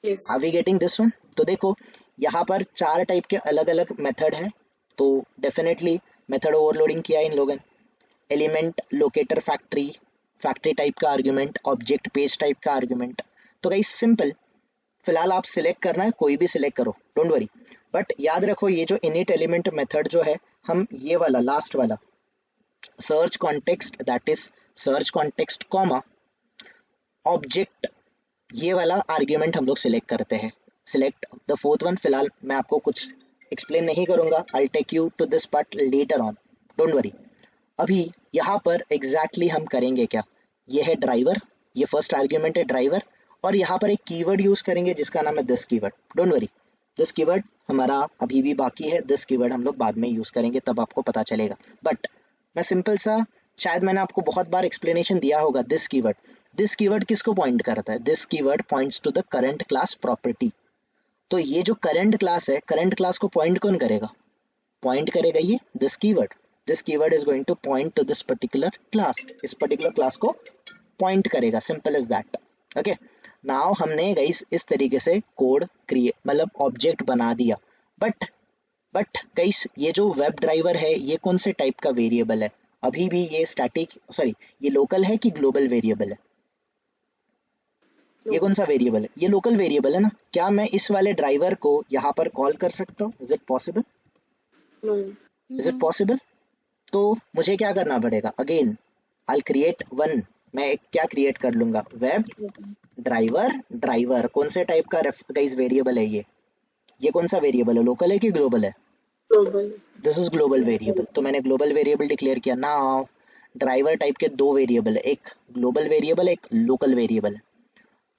Yes. Are we getting this one? तो देखो यहाँ पर 4 टाइप के अलग अलग मेथड है, तो डेफिनेटली मेथड ओवरलोडिंग किया है इन लोगों ने। Element locator factory, factory type का आर्ग्यूमेंट, ऑब्जेक्ट पेज टाइप का आर्ग्यूमेंट। तो गाइस सिंपल, फिलहाल आप सिलेक्ट करना है, कोई भी सिलेक्ट करो, डोंट वरी। बट याद रखो ये जो इनिट एलिमेंट मेथड जो है, हम ये वाला लास्ट वाला search context, that is search context comma object, ये वाला आर्ग्यूमेंट हम लोग सिलेक्ट करते हैं। Select the fourth one. फिलहाल मैं आपको कुछ एक्सप्लेन नहीं करूंगा, I take you to this part later on, don't worry. अभी यहाँ पर एग्जैक्टली हम करेंगे क्या? ये है ड्राइवर, ये फर्स्ट आर्ग्यूमेंट है ड्राइवर, और यहाँ पर एक कीवर्ड यूज करेंगे जिसका नाम है this keyword. Don't worry, this keyword हमारा अभी भी बाकी है, दिस कीवर्ड हम लोग बाद में यूज करेंगे, तब आपको पता चलेगा। बट मैं सिंपल सा, शायद मैंने आपको बहुत बार एक्सप्लेनेशन दिया होगा, दिस कीवर्ड किसको पॉइंट करता है? This keyword points to the current class property. तो ये जो करंट क्लास है, करंट क्लास को पॉइंट कौन करेगा? पॉइंट करेगा ये this keyword. This keyword is going to point to this particular class, इस पर्टिकुलर क्लास को पॉइंट करेगा, simple as that. Okay, now हमने गाइस इस तरीके से कोड क्रिएट, मतलब ऑब्जेक्ट बना दिया। बट गाइस ये जो वेब ड्राइवर है, ये कौन से टाइप का वेरिएबल है? अभी भी ये स्टैटिक, सॉरी ये लोकल है कि ग्लोबल वेरिएबल है? ये कौन सा वेरिएबल है? ये लोकल वेरिएबल है ना। क्या मैं इस वाले ड्राइवर को यहाँ पर कॉल कर सकता हूँ? Is it possible? No. Is it possible? तो मुझे क्या करना पड़ेगा? अगेन आई क्रिएट वन, मैं एक क्या क्रिएट कर लूंगा? Web driver. ड्राइवर कौन से टाइप का गाइस वेरिएबल है ये कौन सा वेरिएबल है? लोकल है कि ग्लोबल है? Global. This is global variable. तो मैंने ग्लोबल वेरिएबल डिक्लेयर किया। नाउ ड्राइवर टाइप के दो वेरिएबल है, एक ग्लोबल वेरिएबल, एक लोकल वेरिएबल है।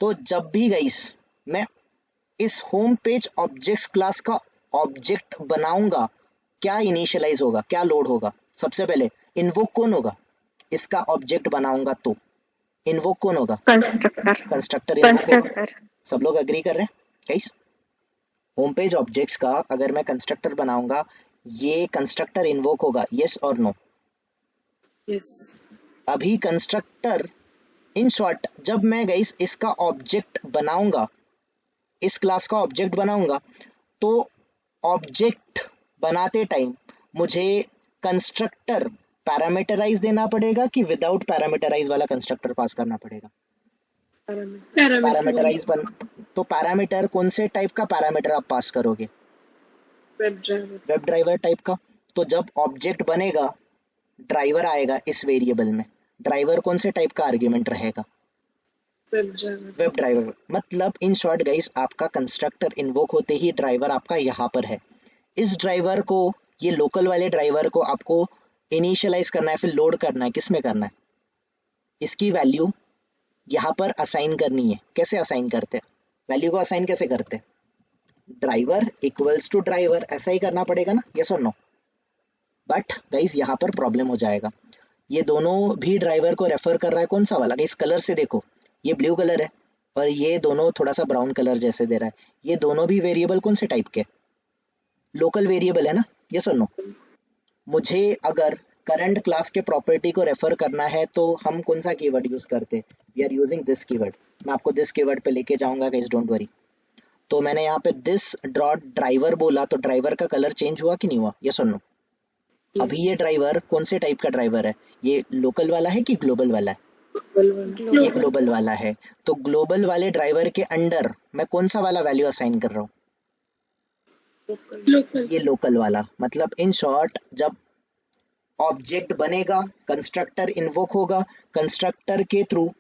तो जब भी गाइस मैं इस होम पेज ऑब्जेक्ट्स क्लास का ऑब्जेक्ट बनाऊंगा, क्या इनिशियलाइज होगा, क्या लोड होगा? सबसे पहले इन्वोक कौन होगा? इसका ऑब्जेक्ट बनाऊंगा तो इन्वोक कौन होगा? कंस्ट्रक्टर कंस्ट्रक्टर इन्वोक होगा। कंस्ट्रक्टर सब लोग एग्री कर रहे हैं गाइस? होम पेज ऑब्जेक्ट्स का अगर मैं कंस्ट्रक्टर बनाऊंगा, ये कंस्ट्रक्टर इन्वोक होगा, यस और नो? Yes. अभी कंस्ट्रक्टर, इन शॉर्ट, जब मैं गाइस इसका ऑब्जेक्ट बनाऊंगा, इस क्लास का ऑब्जेक्ट बनाऊंगा, तो ऑब्जेक्ट बनाते टाइम मुझे कंस्ट्रक्टर पैरामीटराइज देना पड़ेगा कि विदाउट पैरामीटराइज वाला कंस्ट्रक्टर पास करना पड़ेगा? Parameter. Parameter. पैरामीटराइज बन, तो पैरामीटर कौन से टाइप का पैरामीटर आप पास करोगे? Web driver. Web driver type का। तो जब ऑब्जेक्ट बनेगा, ड्राइवर आएगा इस वेरिएबल में, ड्राइवर कौन से टाइप का आर्ग्यूमेंट रहेगा? Web driver. Web driver. मतलब इन शॉर्ट गाइस, आपका कंस्ट्रक्टर इन्वोक होते ही ड्राइवर आपका यहाँ पर है। इस ड्राइवर को, ये लोकल वाले ड्राइवर को आपको इनिशियलाइज करना है, फिर लोड करना है। किस में करना है? इसकी वैल्यू यहाँ पर असाइन करनी है। कैसे असाइन करते हैं? वैल्यू को असाइन कैसे करते हैं? ड्राइवर इक्वल्स टू ड्राइवर, ऐसा ही करना पड़ेगा ना, यस और नो? बट गाइस यहाँ पर प्रॉब्लम हो जाएगा। ये दोनों भी ड्राइवर को रेफर कर रहा है, कौन सा वाला? इस कलर से देखो, ये ब्लू कलर है और ये दोनों थोड़ा सा ब्राउन कलर जैसे दे रहा है। ये दोनों भी वेरिएबल कौन से टाइप के? लोकल वेरिएबल है ना, यस और नो? मुझे अगर करंट क्लास के प्रॉपर्टी को रेफर करना है तो हम कौन सा कीवर्ड यूज करते हैं? We are using this keyword. मैं आपको दिस कीवर्ड पे लेके जाऊंगा गाइस, डोंट वरी। तो मैंने यहाँ पे दिस डॉट ड्राइवर बोला, तो ड्राइवर का कलर चेंज हुआ कि नहीं हुआ, यस और नो? अभी ये Yes. ड्राइवर कौन से टाइप का ड्राइवर है? ये लोकल वाला है कि ग्लोबल वाला है? Global one. ये ग्लोबल वाला है। तो ग्लोबल वाले ड्राइवर के अंडर मैं कौन सा वाला वैल्यू असाइन कर रहा हूँ? Local. Local. ये लोकल वाला। मतलब इन शॉर्ट, जब ऑब्जेक्ट बनेगा, कंस्ट्रक्टर इन्वोक होगा, कंस्ट्रक्टर के थ्रू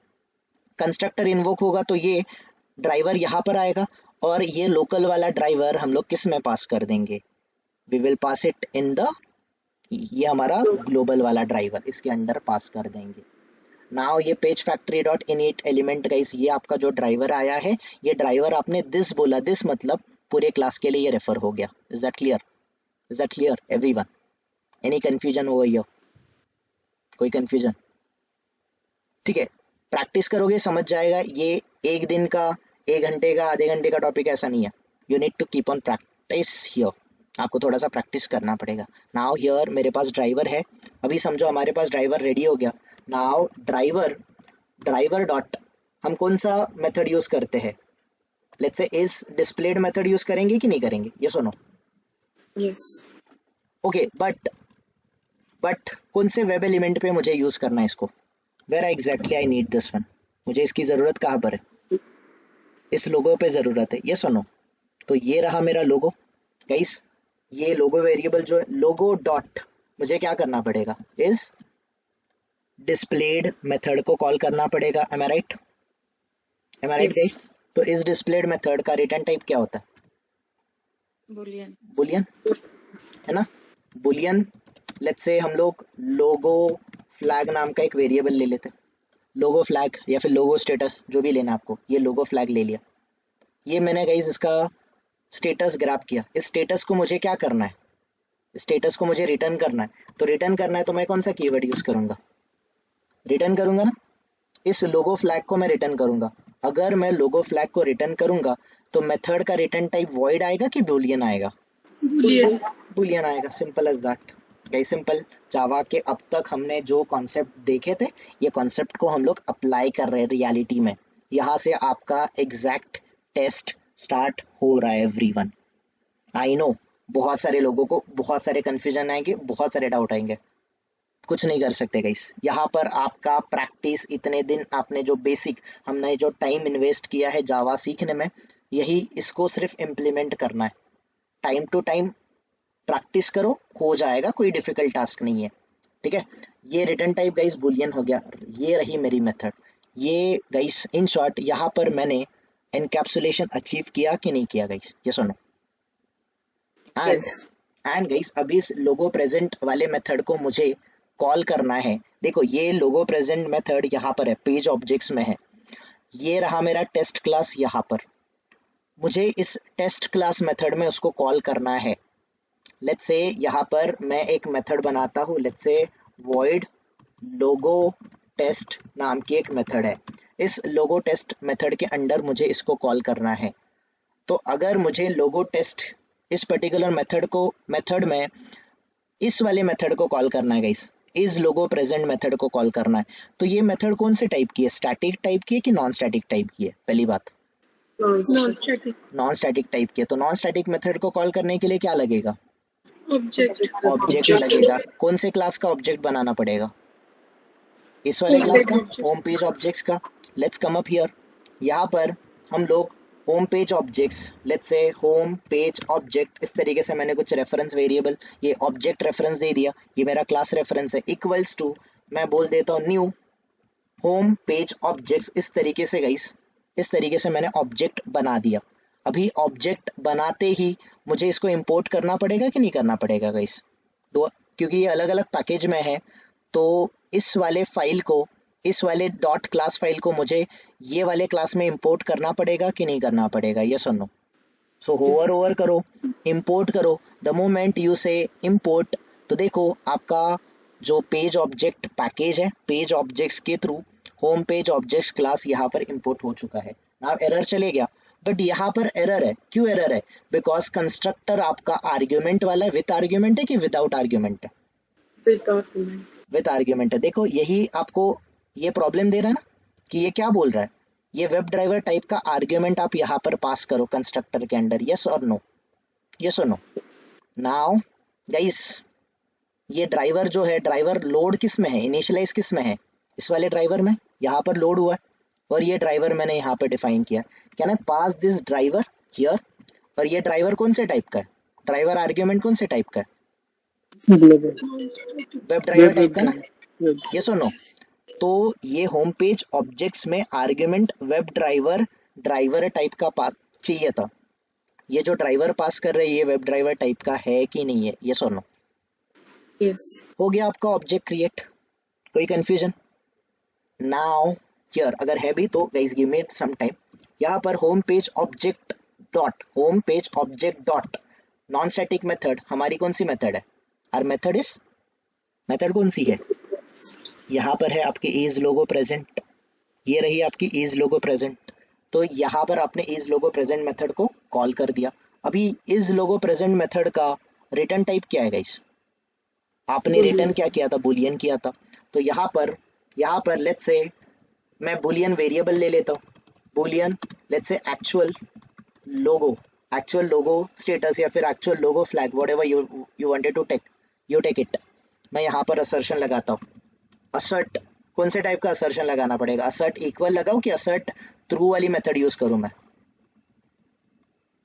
कंस्ट्रक्टर इन्वोक होगा, तो ये ड्राइवर यहाँ पर आएगा और ये लोकल वाला ड्राइवर हम लोग किस में पास कर देंगे? We will pass it in the, ये हमारा ग्लोबल वाला ड्राइवर, इसके अंडर पास कर देंगे। नाउ ये page factory dot init element guys, ये आपका जो ड्राइवर आया है, ये ड्राइवर आपने दिस बोला, दिस मतलब पूरे क्लास के लिए ये रेफर हो गया। Is that clear? Is that clear everyone? Any confusion over here? कोई कंफ्यूजन? ठीक है, प्रैक्टिस करोगे समझ जाएगा। ये एक दिन का, एक घंटे का, आधे घंटे का टॉपिक ऐसा नहीं है। You need to keep on practice here, आपको थोड़ा सा प्रैक्टिस करना पड़ेगा। नाउ हियर मेरे पास ड्राइवर है, अभी समझो हमारे पास ड्राइवर रेडी हो गया। नाउ ड्राइवर डॉट, हम कौन सा मेथड यूज करते हैं? लेट्स से इस डिस्प्लेड मेथड यूज करेंगे कि नहीं करेंगे, ये सुनो? Yes. ओके, बट कौन से वेब एलिमेंट पे मुझे यूज करना है इसको? Where exactly I need this one? मुझे इसकी जरूरत कहाँ पर है? इस लोगो पे जरूरत है, ये सुनो? तो ये रहा मेरा लोगो गाइस। ये लोगो वेरिएबल जो है, लोगो डॉट, मुझे क्या करना पड़ेगा? इस डिस्प्लेड मेथड को कॉल करना पड़ेगा। M I right? Am I right Yes. Guys? तो इस डिस्प्लेड मेथड का रिटर्न टाइप क्या होता है? बुलियन बुलियन, है ना? बुलियन। लेट्स से हम लोग लोगो फ्लैग नाम का एक वेरिएबल ले लेते हैं, लोगो फ्लैग या फिर लोगो स्टेटस, जो भी लेना आपको। ये लोगो फ्लैग ले लिया, ये मैंने गाइस इसका स्टेटस ग्रैब किया। इस स्टेटस को मुझे क्या करना है? स्टेटस को मुझे रिटर्न करना है। तो रिटर्न करना है तो मैं कौन सा कीवर्ड यूज करूंगा? रिटर्न करूंगा ना, इस लोगो फ्लैग को मैं रिटर्न करूंगा। अगर मैं लोगो फ्लैग को रिटर्न करूंगा तो मेथड का रिटर्न टाइप वॉइड आएगा कि बूलियन आएगा? Boolean. बूलियन आएगा, simple as that. Guys simple. Java के अब तक हमने जो कॉन्सेप्ट देखे थे, ये कॉन्सेप्ट को हम लोग अप्लाई कर रहे हैं रियलिटी में। यहाँ से आपका एग्जैक्ट टेस्ट स्टार्ट हो रहा है एवरीवन। आई नो बहुत सारे लोगों को बहुत सारे कंफ्यूजन आएंगे, बहुत सारे डाउट आएंगे। कुछ नहीं कर सकते गाइस। यहाँ पर आपका प्रैक्टिस, इतने दिन आपने जो बेसिक, हमने जो टाइम इन्वेस्ट किया है जावा सीखने में, यही इसको सिर्फ इम्प्लीमेंट करना है। टाइम टू टाइम प्रैक्टिस करो, हो जाएगा, कोई डिफिकल्ट टास्क नहीं है। ठीक है, ये रिटर्न टाइप गाइस बुलियन हो गया। ये रही मेरी मेथड। ये गाइस इन शॉर्ट यहाँ पर मैंने एनकैप्सुलेशन अचीव किया कि नहीं किया गाइस, ये सुनो। And Yes. एंड गाइस अभी इस लोगो प्रेजेंट वाले मेथड को मुझे कॉल करना है। देखो ये लोगो प्रेजेंट मेथड यहाँ पर है, पेज ऑब्जेक्ट्स में है। ये रहा मेरा टेस्ट क्लास यहाँ पर। मुझे इस टेस्ट क्लास मेथड में उसको कॉल करना है। लेट्स से यहाँ पर मैं एक मेथड बनाता हूँ, let's say void logo test नाम की एक मेथड है। इस लोगो टेस्ट मेथड के अंडर मुझे इसको कॉल करना है। तो अगर मुझे लोगो टेस्ट इस पर्टिकुलर मेथड में इस वाले मेथड को कॉल करना है गाइस, इस लोगो प्रेजेंट मेथड को कॉल करना है, तो ये मेथड कौन से टाइप की है, स्टैटिक टाइप की है कि नॉन स्टैटिक टाइप की है? पहली बात Non-static. नॉन स्टैटिक टाइप की है। तो नॉन स्टैटिक मेथड को कॉल करने के लिए क्या लगेगा? Object. ऑब्जेक्ट लगेगा। कौन से क्लास का ऑब्जेक्ट बनाना पड़ेगा? इस वाले क्लास का, होम पेज ऑब्जेक्ट्स का। Let's come up here. यहाँ पर हम लोग home page objects, let's say home page object, इस तरीके से मैंने कुछ रेफरेंस वेरिएबल, ये ऑब्जेक्ट रेफरेंस दे दिया, ये मेरा क्लास रेफरेंस है, इक्वल्स टू मैं बोल देता हूँ न्यू होम पेज ऑब्जेक्ट्स। इस तरीके से गाइस, इस तरीके से मैंने ऑब्जेक्ट बना दिया। अभी ऑब्जेक्ट बनाते ही मुझे इसको इंपोर्ट करना पड़ेगा कि नहीं करना पड़ेगा गाइस? तो क्योंकि ये अलग अलग पैकेज में है, तो इस वाले फाइल को, इस वाले डॉट क्लास फाइल को मुझे ये वाले क्लास में इंपोर्ट करना पड़ेगा कि नहीं करना पड़ेगा, ये सुनो। सो होवर ओवर करो, इंपोर्ट करो। द मोमेंट यू से इंपोर्ट, तो देखो आपका जो पेज ऑब्जेक्ट पैकेज है, पेज ऑब्जेक्ट्स के through whom page objects class यहाँ पर इंपोर्ट हो चुका है। अब एरर चले गया, बट यहाँ पर एरर है। क्यों एरर है? बिकॉज कंस्ट्रक्टर आपका आर्ग्यूमेंट वाला है। विथ आर्ग्यूमेंट है कि विदाउट आर्ग्यूमेंट है? Without comment. विथ आर्ग्यूमेंट है। देखो यही आपको ये प्रॉब्लम दे रहा है ना, कि ये क्या बोल रहा है, ये वेब ड्राइवर टाइप का आर्ग्यूमेंट आप यहाँ पर पास करो कंस्ट्रक्टर के अंडर, यस और नो, यस और नो। नाउ गाइस ये ड्राइवर जो है, ड्राइवर लोड किस में है, इनिशियलाइज किस में है? इस वाले ड्राइवर में, यहाँ पर लोड हुआ है, और ये ड्राइवर मैंने यहाँ पर डिफाइन किया। Can I pass this driver here? और ये ड्राइवर कौन से टाइप का है, ड्राइवर आर्ग्यूमेंट कौन से टाइप का है? वेब ड्राइवर टाइप का ना, यस और नो? तो ये होम पेज ऑब्जेक्ट्स में आर्ग्यूमेंट वेब ड्राइवर टाइप का पास चाहिए था। ये जो ड्राइवर पास कर रहे हैं, ये वेब ड्राइवर टाइप का है कि नहीं है, यस और नो? Yes. हो गया आपका ऑब्जेक्ट क्रिएट। कोई कंफ्यूजन? नाउ हियर अगर है भी तो guys give me some time. यहाँ पर home page object dot non static method हमारी कौन सी मेथड है? आर मेथड इज, मेथड कौन सी है? यहाँ पर है आपकी इज लोगो प्रेजेंट, ये रही आपकी इज लोगो प्रेजेंट। तो यहाँ पर आपने इज लोगो प्रेजेंट मेथड को कॉल कर दिया। अभी इज लोगो प्रेजेंट मेथड का रिटर्न टाइप क्या है गाइस? आपने रिटर्न क्या किया था? बुलियन किया था। तो यहाँ पर लेट्स से मैं बुलियन वेरिएबल ले लेता हूँ, boolean let's say actual logo status या फिर actual logo flag, whatever you wanted to take, you take it. मैं यहाँ पर असर्शन लगाता हूँ। असर्ट कौन से टाइप का असर्शन लगाना पड़ेगा? असर्ट इक्वल लगाऊं कि असर्ट थ्रू वाली मेथड यूज करूं? मैं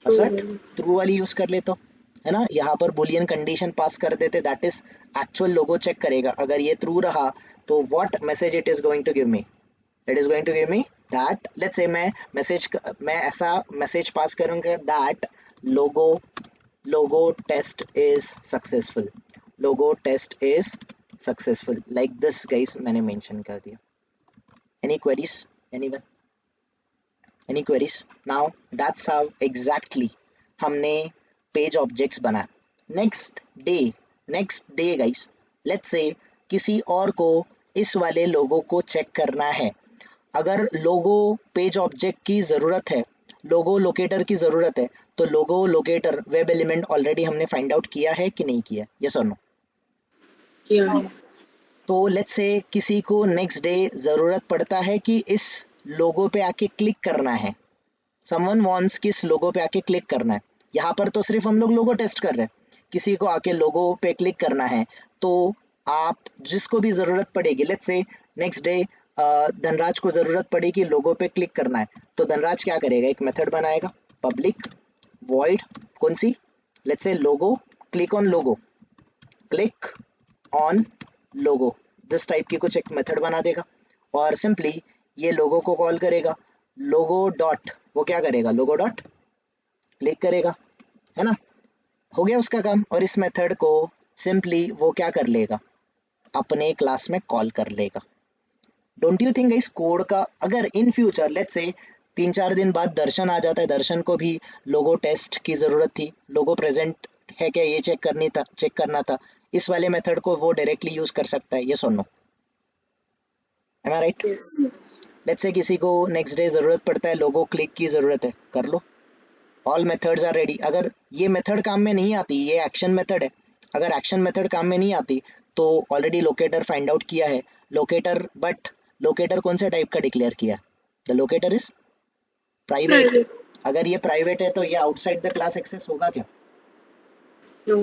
असर्ट थ्रू वाली यूज कर लेता हूं, है ना। यहाँ पर बुलियन कंडीशन पास कर देते, that is actual logo check करेगा। अगर ये ट्रू रहा तो what message it is going to give me? It is going to give me that, let's say मैं ऐसा मैसेज पास करूंगा that logo test is successful, logo test is successful, like this guys मैंने mention कर दिया। Any queries? Anyone? Any queries? Now that's how exactly हमने page objects बनाया। Next day guys, let's say किसी और को इस वाले लोगो को चेक करना है। अगर लोगो पेज ऑब्जेक्ट की ज़रूरत है, लोगो लोकेटर की ज़रूरत है, तो लोगो लोकेटर वेब एलिमेंट ऑलरेडी हमने फाइंड आउट किया है कि नहीं किया, यस और नो? किया है। तो लेट्स से किसी को नेक्स्ट डे ज़रूरत पड़ता है कि इस लोगो पे आके क्लिक करना है, समवन वांट्स कि इस लोगो पे आके क्लिक करना है। यहाँ पर तो सिर्फ हम लोग लोगो टेस्ट कर रहे हैं, किसी को आके लोगो पे क्लिक करना है, तो आप जिसको भी जरूरत पड़ेगी, let's say next day Dhanraj को जरूरत पड़ी कि लोगो पे क्लिक करना है, तो धनराज क्या करेगा, एक मेथड बनाएगा पब्लिक वॉइड कौन सी, let's say logo, click on logo, click on logo, this type की कुछ एक मेथड बना देगा और सिंपली ये लोगो को कॉल करेगा, लोगो डॉट, वो क्या करेगा, लोगो डॉट क्लिक करेगा, है ना, हो गया उसका काम। और इस मेथड को सिंपली वो क्या कर लेगा, अपने क्लास में कॉल कर लेगा। डोंट यू थिंक इस कोड का अगर इन फ्यूचर लेट्स से 3-4 दिन बाद दर्शन आ जाता है, दर्शन को भी लोगो टेस्ट की जरूरत थी, लोगो प्रेजेंट है क्या ये चेक करना था, इस वाले मेथड को वो डायरेक्टली यूज कर सकता है, ये सुनो, am I right? Yes. Let's say किसी को नेक्स्ट डे जरूरत पड़ता है, लोगो क्लिक की जरूरत है, कर लो, ऑल मेथड्स आर रेडी। अगर ये मेथड काम में नहीं आती, ये एक्शन मेथड है, अगर एक्शन मेथड काम में नहीं आती तो ऑलरेडी लोकेटर फाइंड आउट किया है, लोकेटर, बट लोकेटर कौन से टाइप का डिक्लेयर किया, the locator is private. Private. अगर ये प्राइवेट है तो ये आउटसाइड द क्लास एक्सेस होगा क्या, No.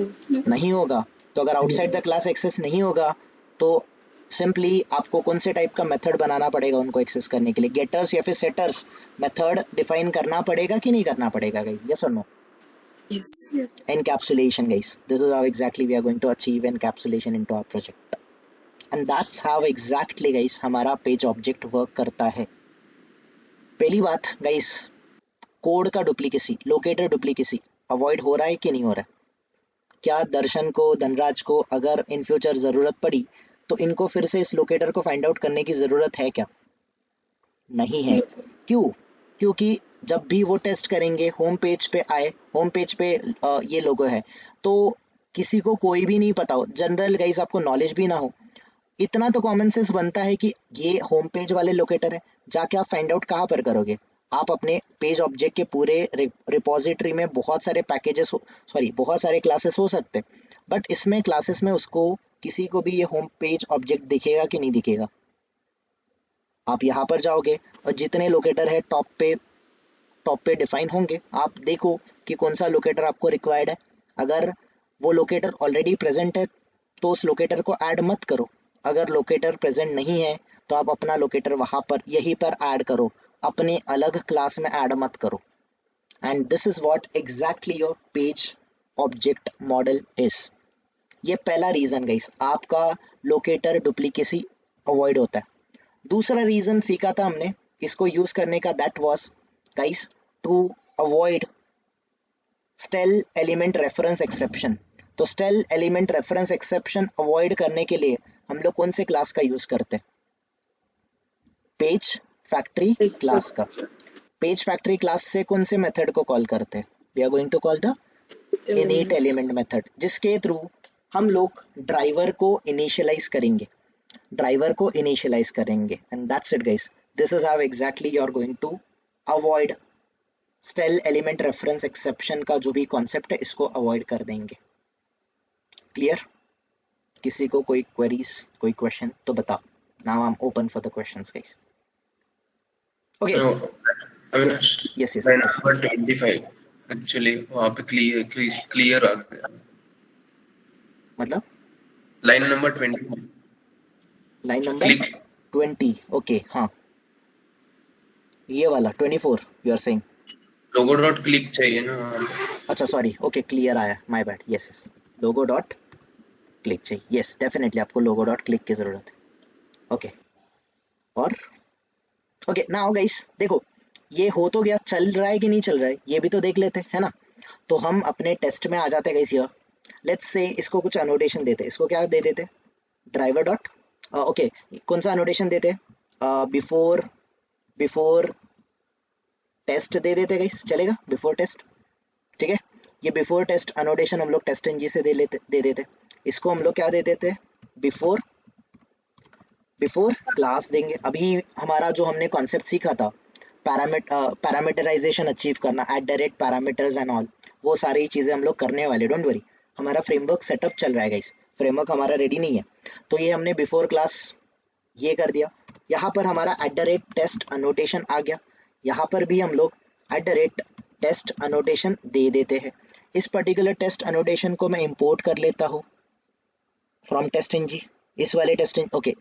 नहीं होगा। तो अगर आउटसाइड द क्लास एक्सेस नहीं होगा तो सिंपली आपको कौन से टाइप का मेथड बनाना पड़ेगा उनको एक्सेस करने के लिए, गेटर्स या फिर सेटर्स मेथड डिफाइन करना पड़ेगा कि नहीं करना पड़ेगा गाइस, यस और no? Yes. Encapsulation guys, this is how exactly we are going to achieve encapsulation into our project, and that's how exactly guys हमारा पेज ऑब्जेक्ट वर्क करता है। पहली बात गाइस, कोड का डुप्लीकेसी, लोकेटर डुप्लीकेसी अवॉइड हो रहा है कि नहीं हो रहा है? क्या दर्शन को, धनराज को अगर इन फ्यूचर जरूरत पड़ी तो इनको फिर से इस लोकेटर को फाइंड आउट करने की जरूरत है क्या? नहीं है। क्यों? क्योंकि जब भी वो टेस्ट करेंगे, होम पेज पे आए, होम पेज पे ये लोगो है, तो किसी को कोई भी नहीं पता हो, जनरल गाइस आपको नॉलेज भी ना हो, इतना तो कॉमन सेंस बनता है कि ये होम पेज वाले लोकेटर है, जाके आप फाइंड आउट कहाँ पर करोगे? आप अपने पेज ऑब्जेक्ट के पूरे रिपोजिटरी में बहुत सारे पैकेजेस, सॉरी बहुत सारे क्लासेस हो सकते हैं, बट इसमें क्लासेस में उसको किसी को भी ये होम पेज ऑब्जेक्ट दिखेगा कि नहीं दिखेगा? आप यहाँ पर जाओगे और जितने लोकेटर है टॉप पे डिफाइन होंगे, आप देखो कि कौन सा लोकेटर आपको रिक्वायर्ड है। अगर वो लोकेटर ऑलरेडी प्रेजेंट है तो उस लोकेटर को ऐड मत करो, अगर लोकेटर प्रेजेंट नहीं है तो आप अपना लोकेटर वहां पर यहीं पर ऐड करो, अपने अलग क्लास में ऐड मत करो। And this is what exactly your page object model is. ये पहला रीजन गाइस, आपका लोकेटर डुप्लीकेसी अवॉइड होता है। दूसरा रीजन सीखा था हमने इसको यूज करने का, that was guys to avoid stale element reference exception. तो stale element reference exception avoid करने के लिए हम लोग कौन से क्लास का यूज करते हैं? पेज फैक्ट्री क्लास का। पेज फैक्ट्री क्लास से कौन से मेथड को कॉल करते हैं? We are going to call the init element method, जिसके थ्रू हम लोग ड्राइवर को इनिशियलाइज करेंगे, ड्राइवर को इनिशियलाइज करेंगे। And that's it guys, this is how exactly you are going to avoid stale element reference exception का जो भी कॉन्सेप्ट है, इसको अवॉइड कर देंगे। क्लियर? किसी को कोई क्वेरीज, कोई क्वेश्चन तो बताओ। Now I am open for the questions guys. Okay, No, Avinash, yes yes, line number 25 actually वहाँ पे क्लियर आ गया। मतलब line number 25 line number click 20, okay हाँ, ये वाला 24 you are saying. Logo dot click चाहिए ना। अच्छा सॉरी, ओके क्लियर आया, my bad, yes yes, logo dot click चाहिए, यस डेफिनेटली आपको लोगो डॉट क्लिक की जरूरत है। ओके, और ओके नाउ गाइस देखो, ये हो तो गया, चल रहा है कि नहीं चल रहा है ये भी तो देख लेते है ना। तो हम अपने टेस्ट में आ जाते हैं गाइस। हियर लेट्स से इसको कुछ अनोटेशन देते, इसको क्या दे देते, ड्राइवर डॉट, ओके कौन सा अनोटेशन देते, बिफोर टेस्ट दे देते गाइस, चलेगा बिफोर टेस्ट, ठीक है। ये बिफोर टेस्ट अनोटेशन हम लोग टेस्ट एनजी से दे देते, इसको हम लोग क्या दे देते, बिफोर क्लास देंगे। अभी हमारा जो हमने कॉन्सेप्ट सीखा था पैरामीटराइजेशन अचीव करना, @पैरामीटर्स एंड ऑल, वो सारी चीज़ें हम लोग करने वाले, डोंट वरी। हमारा फ्रेमवर्क सेटअप चल रहा है गाइस, फ्रेमवर्क हमारा रेडी नहीं है, तो ये हमने बिफोर क्लास ये कर दिया। यहाँ पर हमारा @टेस्ट अनोटेशन आ गया, यहाँ पर भी हम लोग @टेस्ट अनोटेशन दे देते हैं। इस पर्टिकुलर टेस्ट अनोटेशन को मैं इंपोर्ट कर लेता हूँ, फ्रॉम टेस्ट एनजी, इस वाले टेस्ट ओके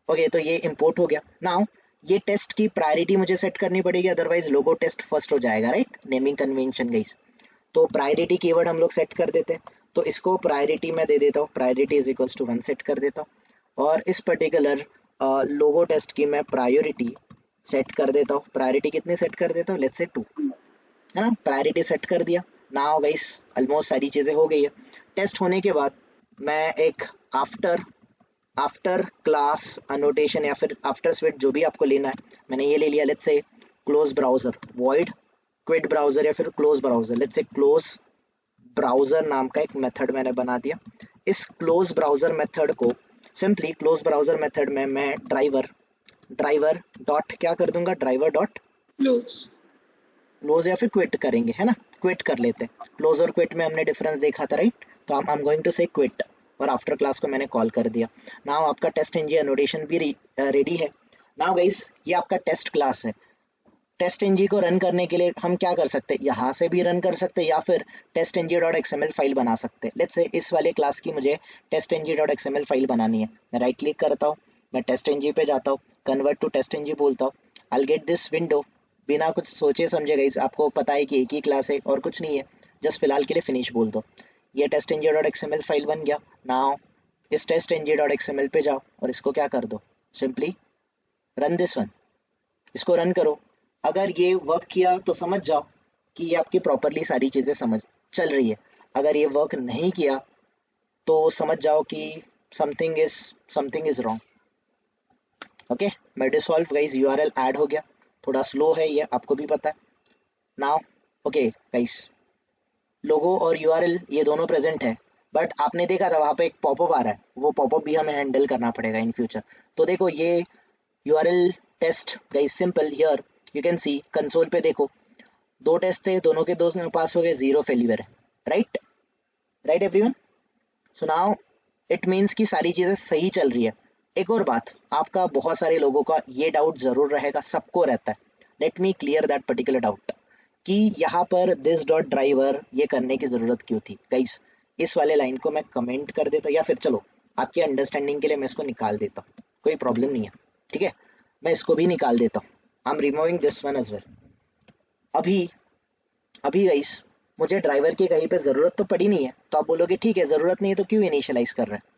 ओके, तो ये इंपोर्ट हो गया। नाउ ये टेस्ट की प्रायोरिटी मुझे सेट करनी पड़ेगी, अदरवाइज लोगो टेस्ट फर्स्ट हो जाएगा, राइट? Naming convention guys. तो प्रायोरिटी कीवर्ड हम लोग सेट कर देते हैं, तो इसको प्रायोरिटी में दे देता हूँ, priority is equals to 1 set कर देता हूँ। और इस पर्टिकुलर लोगो टेस्ट की मैं प्रायोरिटी सेट कर देता हूँ। प्रायोरिटी कितनी सेट कर देता हूँ? लेट्स से 2, है ना? प्रायोरिटी सेट कर दिया। नाउ गाइस ऑलमोस्ट सारी चीज़ें हो गई है। टेस्ट होने के बाद मैं एक आफ्टर क्लास अनोटेशन या फिर आफ्टर स्विच जो भी आपको लेना है, मैंने ये ले लिया। Let's say close browser, void quit browser या फिर close browser. Let's say close browser नाम का एक मेथड मैंने बना दिया। इस क्लोज ब्राउजर मेथड को सिंपली क्लोज ब्राउजर मेथड में मैं ड्राइवर डॉट क्या कर दूंगा, ड्राइवर डॉट Close. क्लोज या फिर क्विट करेंगे, है ना? क्विट कर लेते हैं। क्लोज और क्विट में हमने डिफरेंस देखा था, राइट? तो आई एम गोइंग टू से क्विट, और आफ्टर क्लास को मैंने कॉल कर दिया। नाउ आपका टेस्ट एनजी एनोटेशन भी रेडी है। नाउ गाइस ये आपका टेस्ट क्लास है। टेस्ट एनजी को रन करने के लिए हम क्या कर सकते हैं, यहाँ से भी रन कर सकते हैं या फिर TestNG dot XML file बना सकते हैं। लेट्स से इस वाले क्लास की मुझे TestNG dot XML file बनानी है। मैं राइट क्लिक करता हूँ, मैं टेस्ट एनजी पे जाता हूँ, कन्वर्ट टू टेस्ट एनजी बोलता हूँ। I get this window. बिना कुछ सोचे समझे गाइस, आपको पता है कि एक ही क्लास है और कुछ नहीं है, जस्ट फिलहाल के लिए फिनिश बोल दो। ये TestNG dot XML file बन गया। नाउ इस टेस्ट एनजी डॉट एक्सएमएल पे जाओ और इसको क्या कर दो, सिंपली रन दिस वन। इसको रन करो। अगर ये वर्क किया तो समझ जाओ कि ये आपकी प्रॉपरली सारी चीज़ें समझ चल रही है। अगर ये वर्क नहीं किया तो समझ जाओ कि समथिंग इज रॉन्ग। ओके, मेडिसॉल्व गाइस यूआरएल ऐड हो गया। थोड़ा स्लो है ये, आपको भी पता है। नाउ ओके गाइस, लोगो और यूआरएल ये दोनों प्रेजेंट है, बट आपने देखा था वहाँ पे एक पॉपअप आ रहा है, वो पॉपअप भी हमें हैंडल करना पड़ेगा इन फ्यूचर। तो देखो ये URL test guys simple, here you can see console पे देखो, 2 टेस्ट थे, दोनों के 2 पास हो गए, 0 फेलियर है, right everyone. So now it means कि सारी चीज़ें सही चल रही है। एक और बात, आपका बहुत सारे लोगों का ये डाउट ज़रूर रहेगा, सबको रहता है। Let me clear that particular doubt कि यहाँ पर दिस डॉट ड्राइवर ये करने की ज़रूरत क्यों थी। गाइस इस वाले लाइन को मैं कमेंट कर देता हूँ, या फिर चलो आपकी अंडरस्टैंडिंग के लिए मैं इसको निकाल देता हूँ, कोई प्रॉब्लम नहीं है, ठीक है? मैं इसको भी निकाल देता हूँ। I am removing this one as well. अभी गाइस मुझे ड्राइवर की कहीं पे ज़रूरत तो पड़ी नहीं है, तो आप बोलोगे ठीक है ज़रूरत नहीं है तो क्यों इनिशियलाइज कर रहे हैं।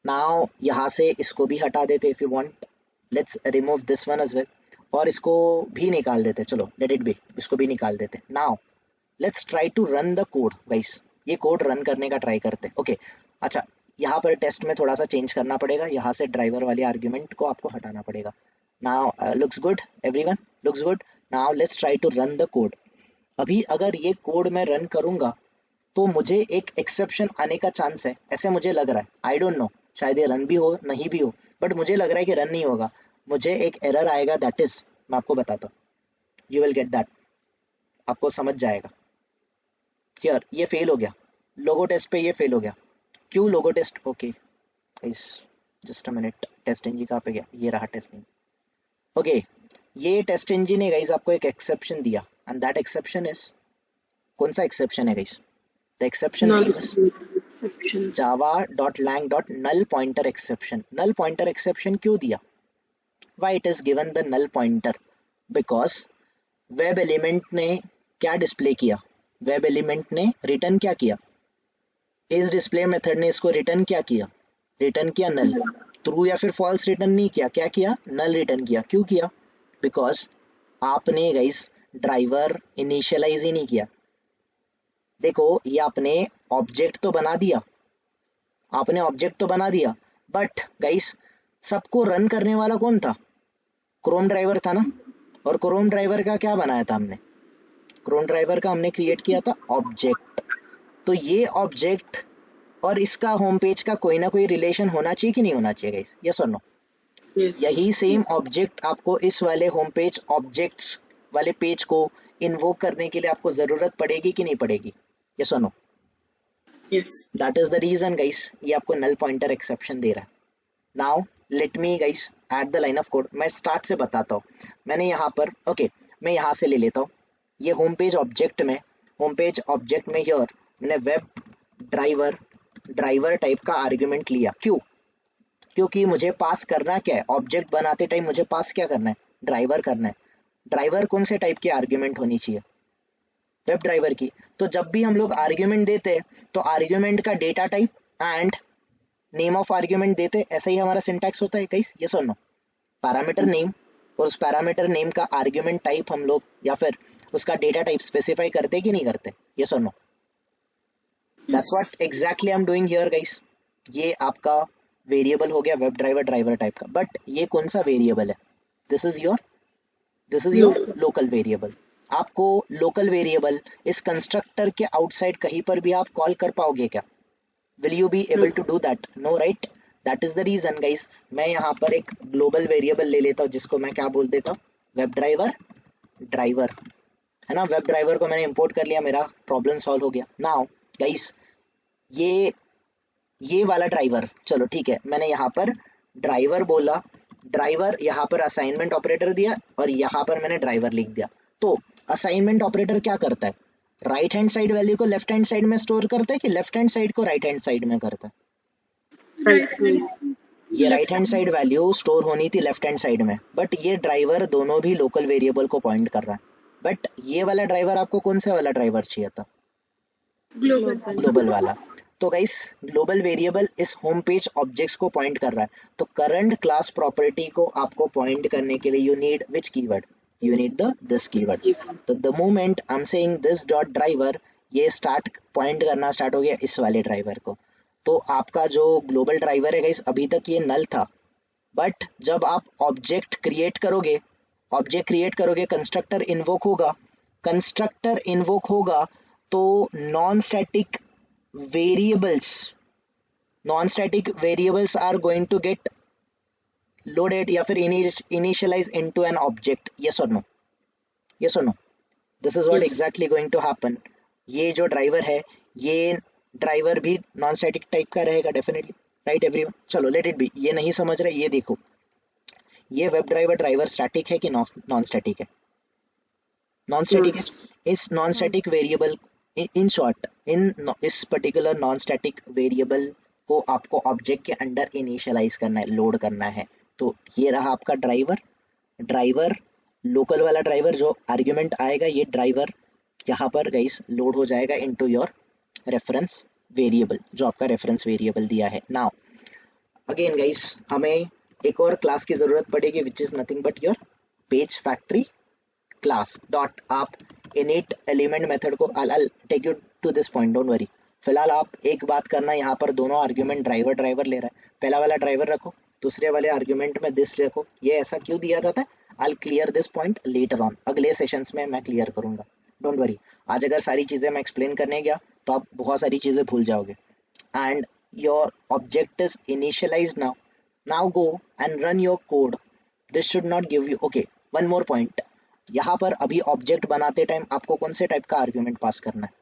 नाउ यहाँ से इसको भी हटा देते if you want, let's remove this one as well, और इसको भी निकाल देते, चलो लेट इट बी, इसको भी निकाल देते। Now let's try to run the code guys, ये कोड रन करने का ट्राई करते। ओके अच्छा, यहाँ पर टेस्ट में थोड़ा सा चेंज करना पड़ेगा, यहाँ से ड्राइवर वाले आर्ग्यूमेंट को आपको हटाना पड़ेगा। Now looks good everyone, looks good. Now let's try to run the code. अभी अगर ये कोड मैं रन करूँगा तो मुझे एक एक्सेप्शन आने का चांस है, ऐसे मुझे लग रहा है। आई डोंट नो, शायद ये रन भी हो नहीं भी हो, बट मुझे लग रहा है कि रन नहीं होगा, मुझे एक एरर आएगा। दैट इज, मैं आपको बताता हूँ, यू विल गेट दैट, आपको समझ जाएगा। हियर ये फेल हो गया, लोगो टेस्ट पे ये फेल हो गया। क्यों logo test? Okay guys just a minute, test engine कहाँ पे गया, ये रहा टेस्ट इंजन। ओके ये टेस्ट इंजन ने गाइस आपको एक एक्सेप्शन दिया, एंड दैट एक्सेप्शन इज, कौन सा एक्सेप्शन है guys? The exception Null is exception. java.lang.null pointer exception। null pointer exception क्यों दिया? Why it is given the null pointer? Because web element ने क्या डिस्प्ले किया, वेब एलिमेंट ने रिटर्न क्या किया, इस डिस्प्ले मेथड ने इसको रिटर्न क्या किया, रिटर्न किया नल। ट्रू या फिर फॉल्स रिटर्न नहीं किया, क्या किया? नल रिटर्न किया। क्यों किया? बिकॉज आपने गाइस ड्राइवर इनिशियलाइज ही नहीं किया। देखो ये आपने ऑब्जेक्ट तो बना दिया, आपने ऑब्जेक्ट तो बना दिया, बट गाइस सबको रन करने वाला कौन था? क्रोम ड्राइवर था ना। और क्रोम ड्राइवर का क्या बनाया था हमने? क्रोम ड्राइवर का हमने क्रिएट किया था ऑब्जेक्ट। तो ये ऑब्जेक्ट और इसका होम पेज का कोई ना कोई रिलेशन होना चाहिए कि नहीं होना चाहिए गाइस? यस और नो? Yes. यही सेम ऑब्जेक्ट आपको इस वाले होम पेज ऑब्जेक्ट्स वाले पेज को इन्वोक करने के लिए आपको जरूरत पड़ेगी कि नहीं पड़ेगी? यस और no? Yes. That is the reason guys ये आपको नल पॉइंटर एक्सेप्शन दे रहा है। Now let me guys at the line of code, मैं स्टार्ट से बताता हूँ। मैंने यहाँ पर ओके मैं यहाँ से ले लेता हूँ, ये होम पेज ऑब्जेक्ट में हियर मैंने वेब ड्राइवर ड्राइवर टाइप का आर्ग्यूमेंट लिया। क्यों? क्योंकि मुझे पास करना क्या है, ऑब्जेक्ट बनाते टाइम मुझे पास क्या करना है, ड्राइवर करना है। ड्राइवर कौन से टाइप की आर्ग्यूमेंट होनी चाहिए, वेब ड्राइवर की। तो जब भी हम लोग आर्ग्यूमेंट देते हैं तो आर्ग्यूमेंट का data type and name of argument देते, ऐसा ही हमारा सिंटैक्स होता है गाइस, यस और नो। पैरामीटर नेम और उस पैरामीटर नेम का आर्ग्यूमेंट टाइप हम लोग या फिर उसका डेटा टाइप स्पेसिफाई करते कि नहीं करते, यस और no. That's what exactly I am doing here guys. ये आपका वेरिएबल हो गया वेब ड्राइवर ड्राइवर टाइप का, बट ये कौन सा वेरिएबल है, this is your local variable. आपको लोकल वेरिएबल इस कंस्ट्रक्टर के आउटसाइड कहीं पर भी आप कॉल कर पाओगे क्या, will you be able to do that, no right? that is the reason guys, मैं यहाँ पर एक ग्लोबल वेरिएबल ले लेता हूँ जिसको मैं क्या बोल देता हूँ, वेब ड्राइवर ड्राइवर, है ना। वेब ड्राइवर को मैंने इंपोर्ट कर लिया, मेरा प्रॉब्लम सॉल्व हो गया। नाउ गाइस ये वाला ड्राइवर, चलो ठीक है, मैंने यहाँ पर ड्राइवर बोला, ड्राइवर यहाँ पर असाइनमेंट ऑपरेटर दिया और यहाँ पर मैंने ड्राइवर लिख दिया। तो असाइनमेंट ऑपरेटर क्या करता है, राइट हैंड साइड वैल्यू को लेफ्ट हैंड साइड में स्टोर करता है कि लेफ्ट हैंड साइड को राइट हैंड साइड में करता है? ये right hand side value store होनी थी लेफ्ट हैंड साइड में, बट ये ड्राइवर दोनों भी लोकल वेरिएबल को पॉइंट कर रहा है। बट ये वाला ड्राइवर आपको कौन से वाला ड्राइवर चाहिए था, ग्लोबल वाला। तो गाइस ग्लोबल वेरिएबल इस होम पेज ऑब्जेक्ट्स को पॉइंट कर रहा है, तो करंट क्लास प्रॉपर्टी को आपको पॉइंट करने के लिए you need which keyword, you need this keyword। तो the moment I'm saying this dot driver, ये स्टार्ट पॉइंट करना स्टार्ट हो गया इस वाले ड्राइवर को। तो आपका जो ग्लोबल ड्राइवर है गाइस अभी तक ये नल था, बट जब आप ऑब्जेक्ट क्रिएट करोगे कंस्ट्रक्टर इन्वोक होगा तो non static variables are going to get loaded या फिर initialize into an object, yes और नो, यस और no. This is what exactly going to happen. ये जो ड्राइवर है ये ड्राइवर भी नॉन स्टैटिक टाइप का रहेगा डेफिनेटली, राइट एवरीवन। चलो लेट इट बी, ये नहीं समझ रहे, ये देखो, ये वेब ड्राइवर स्टैटिक है कि नॉन स्टैटिक है, नॉन स्टैटिक है। इस non static variable in short इस पर्टिकुलर नॉन स्टैटिक वेरिएबल को आपको ऑब्जेक्ट के अंदर इनिशियलाइज करना है, लोड करना है। तो ये रहा आपका ड्राइवर लोकल वाला ड्राइवर, जो आर्ग्यूमेंट आएगा ये ड्राइवर यहाँ पर गाइस लोड हो जाएगा इनटू योर रेफरेंस वेरिएबल, जो आपका रेफरेंस वेरिएबल दिया है। नाउ अगेन गाइस हमें एक और क्लास की जरूरत पड़ेगी which is nothing but your page factory class dot. आप इनिट एलिमेंट मेथड को I'll take you to this point, don't worry. फिलहाल आप एक बात करना, यहाँ पर दोनों आर्ग्यूमेंट ड्राइवर ले रहा है, पहला वाला ड्राइवर रखो, दूसरे वाले आर्ग्यूमेंट में दिस रखो। ये ऐसा क्यों दिया जाता है, I'll clear this point later on, अगले सेशंस में मैं क्लियर करूंगा, डोंट वरी। आज अगर सारी चीजें मैं एक्सप्लेन करने गया तो आप बहुत सारी चीजें भूल जाओगे। And your object is initialised now go and run your code, this should not give you, okay one more point, यहाँ पर अभी ऑब्जेक्ट बनाते टाइम आपको कौन से टाइप का आर्ग्यूमेंट पास करना है,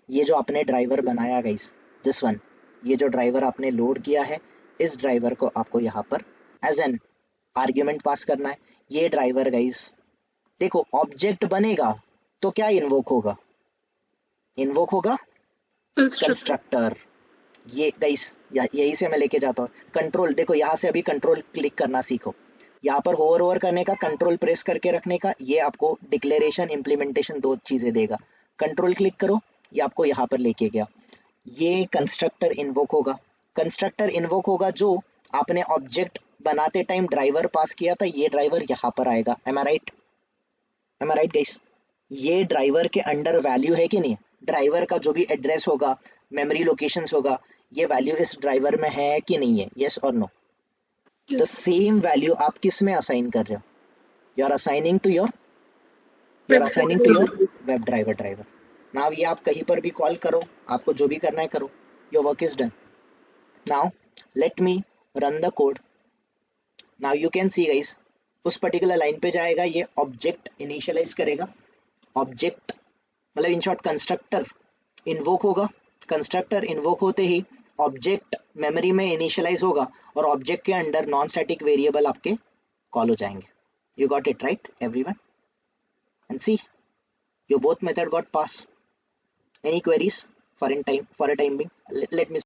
ये जो आपने ड्राइवर बनाया गाइस, दिस वन, ये जो ड्राइवर आपने लोड किया है इस ड्राइवर को आपको यहाँ पर एज एन आर्ग्यूमेंट पास करना है। ये ड्राइवर गाइस देखो ऑब्जेक्ट बनेगा तो क्या इन्वोक होगा कंस्ट्रक्टर। ये गाइस यही से मैं लेके जाता हूँ कंट्रोल, देखो यहाँ से अभी कंट्रोल क्लिक करना सीखो, यहाँ पर होवर ओवर करने का, कंट्रोल प्रेस करके रखने का, ये आपको डिक्लेरेशन इम्प्लीमेंटेशन दो चीजें देगा। कंट्रोल क्लिक करो, ये आपको यहाँ पर लेके गया, ये कंस्ट्रक्टर इन्वोक होगा जो आपने ऑब्जेक्ट बनाते टाइम ड्राइवर पास किया था, ये ड्राइवर यहाँ पर आएगा। एम आई राइट गाइस, ये ड्राइवर के अंडर वैल्यू है कि नहीं, ड्राइवर का जो भी एड्रेस होगा, मेमोरी लोकेशंस होगा, ये वैल्यू इस ड्राइवर में है कि नहीं है, यस और नो। द सेम वैल्यू आप किस में असाइन कर रहे हो, you are assigning to your web driver. Now ये आप कहीं पर भी कॉल करो, आपको जो भी करना है करो, your work is done. Now let me run the code. Now you can see guys, उस पर्टिकुलर लाइन पे जाएगा, ये ऑब्जेक्ट इनिशियलाइज करेगा, ऑब्जेक्ट मतलब इन शॉर्ट कंस्ट्रक्टर इन्वोक होगा, कंस्ट्रक्टर इन्वोक होते ही ऑब्जेक्ट मेमोरी में इनिशियलाइज होगा और ऑब्जेक्ट के अंडर नॉन स्टैटिक वेरिएबल आपके कॉल हो जाएंगे। You got it right everyone, and see your both method got pass. Any queries for a time being? Let me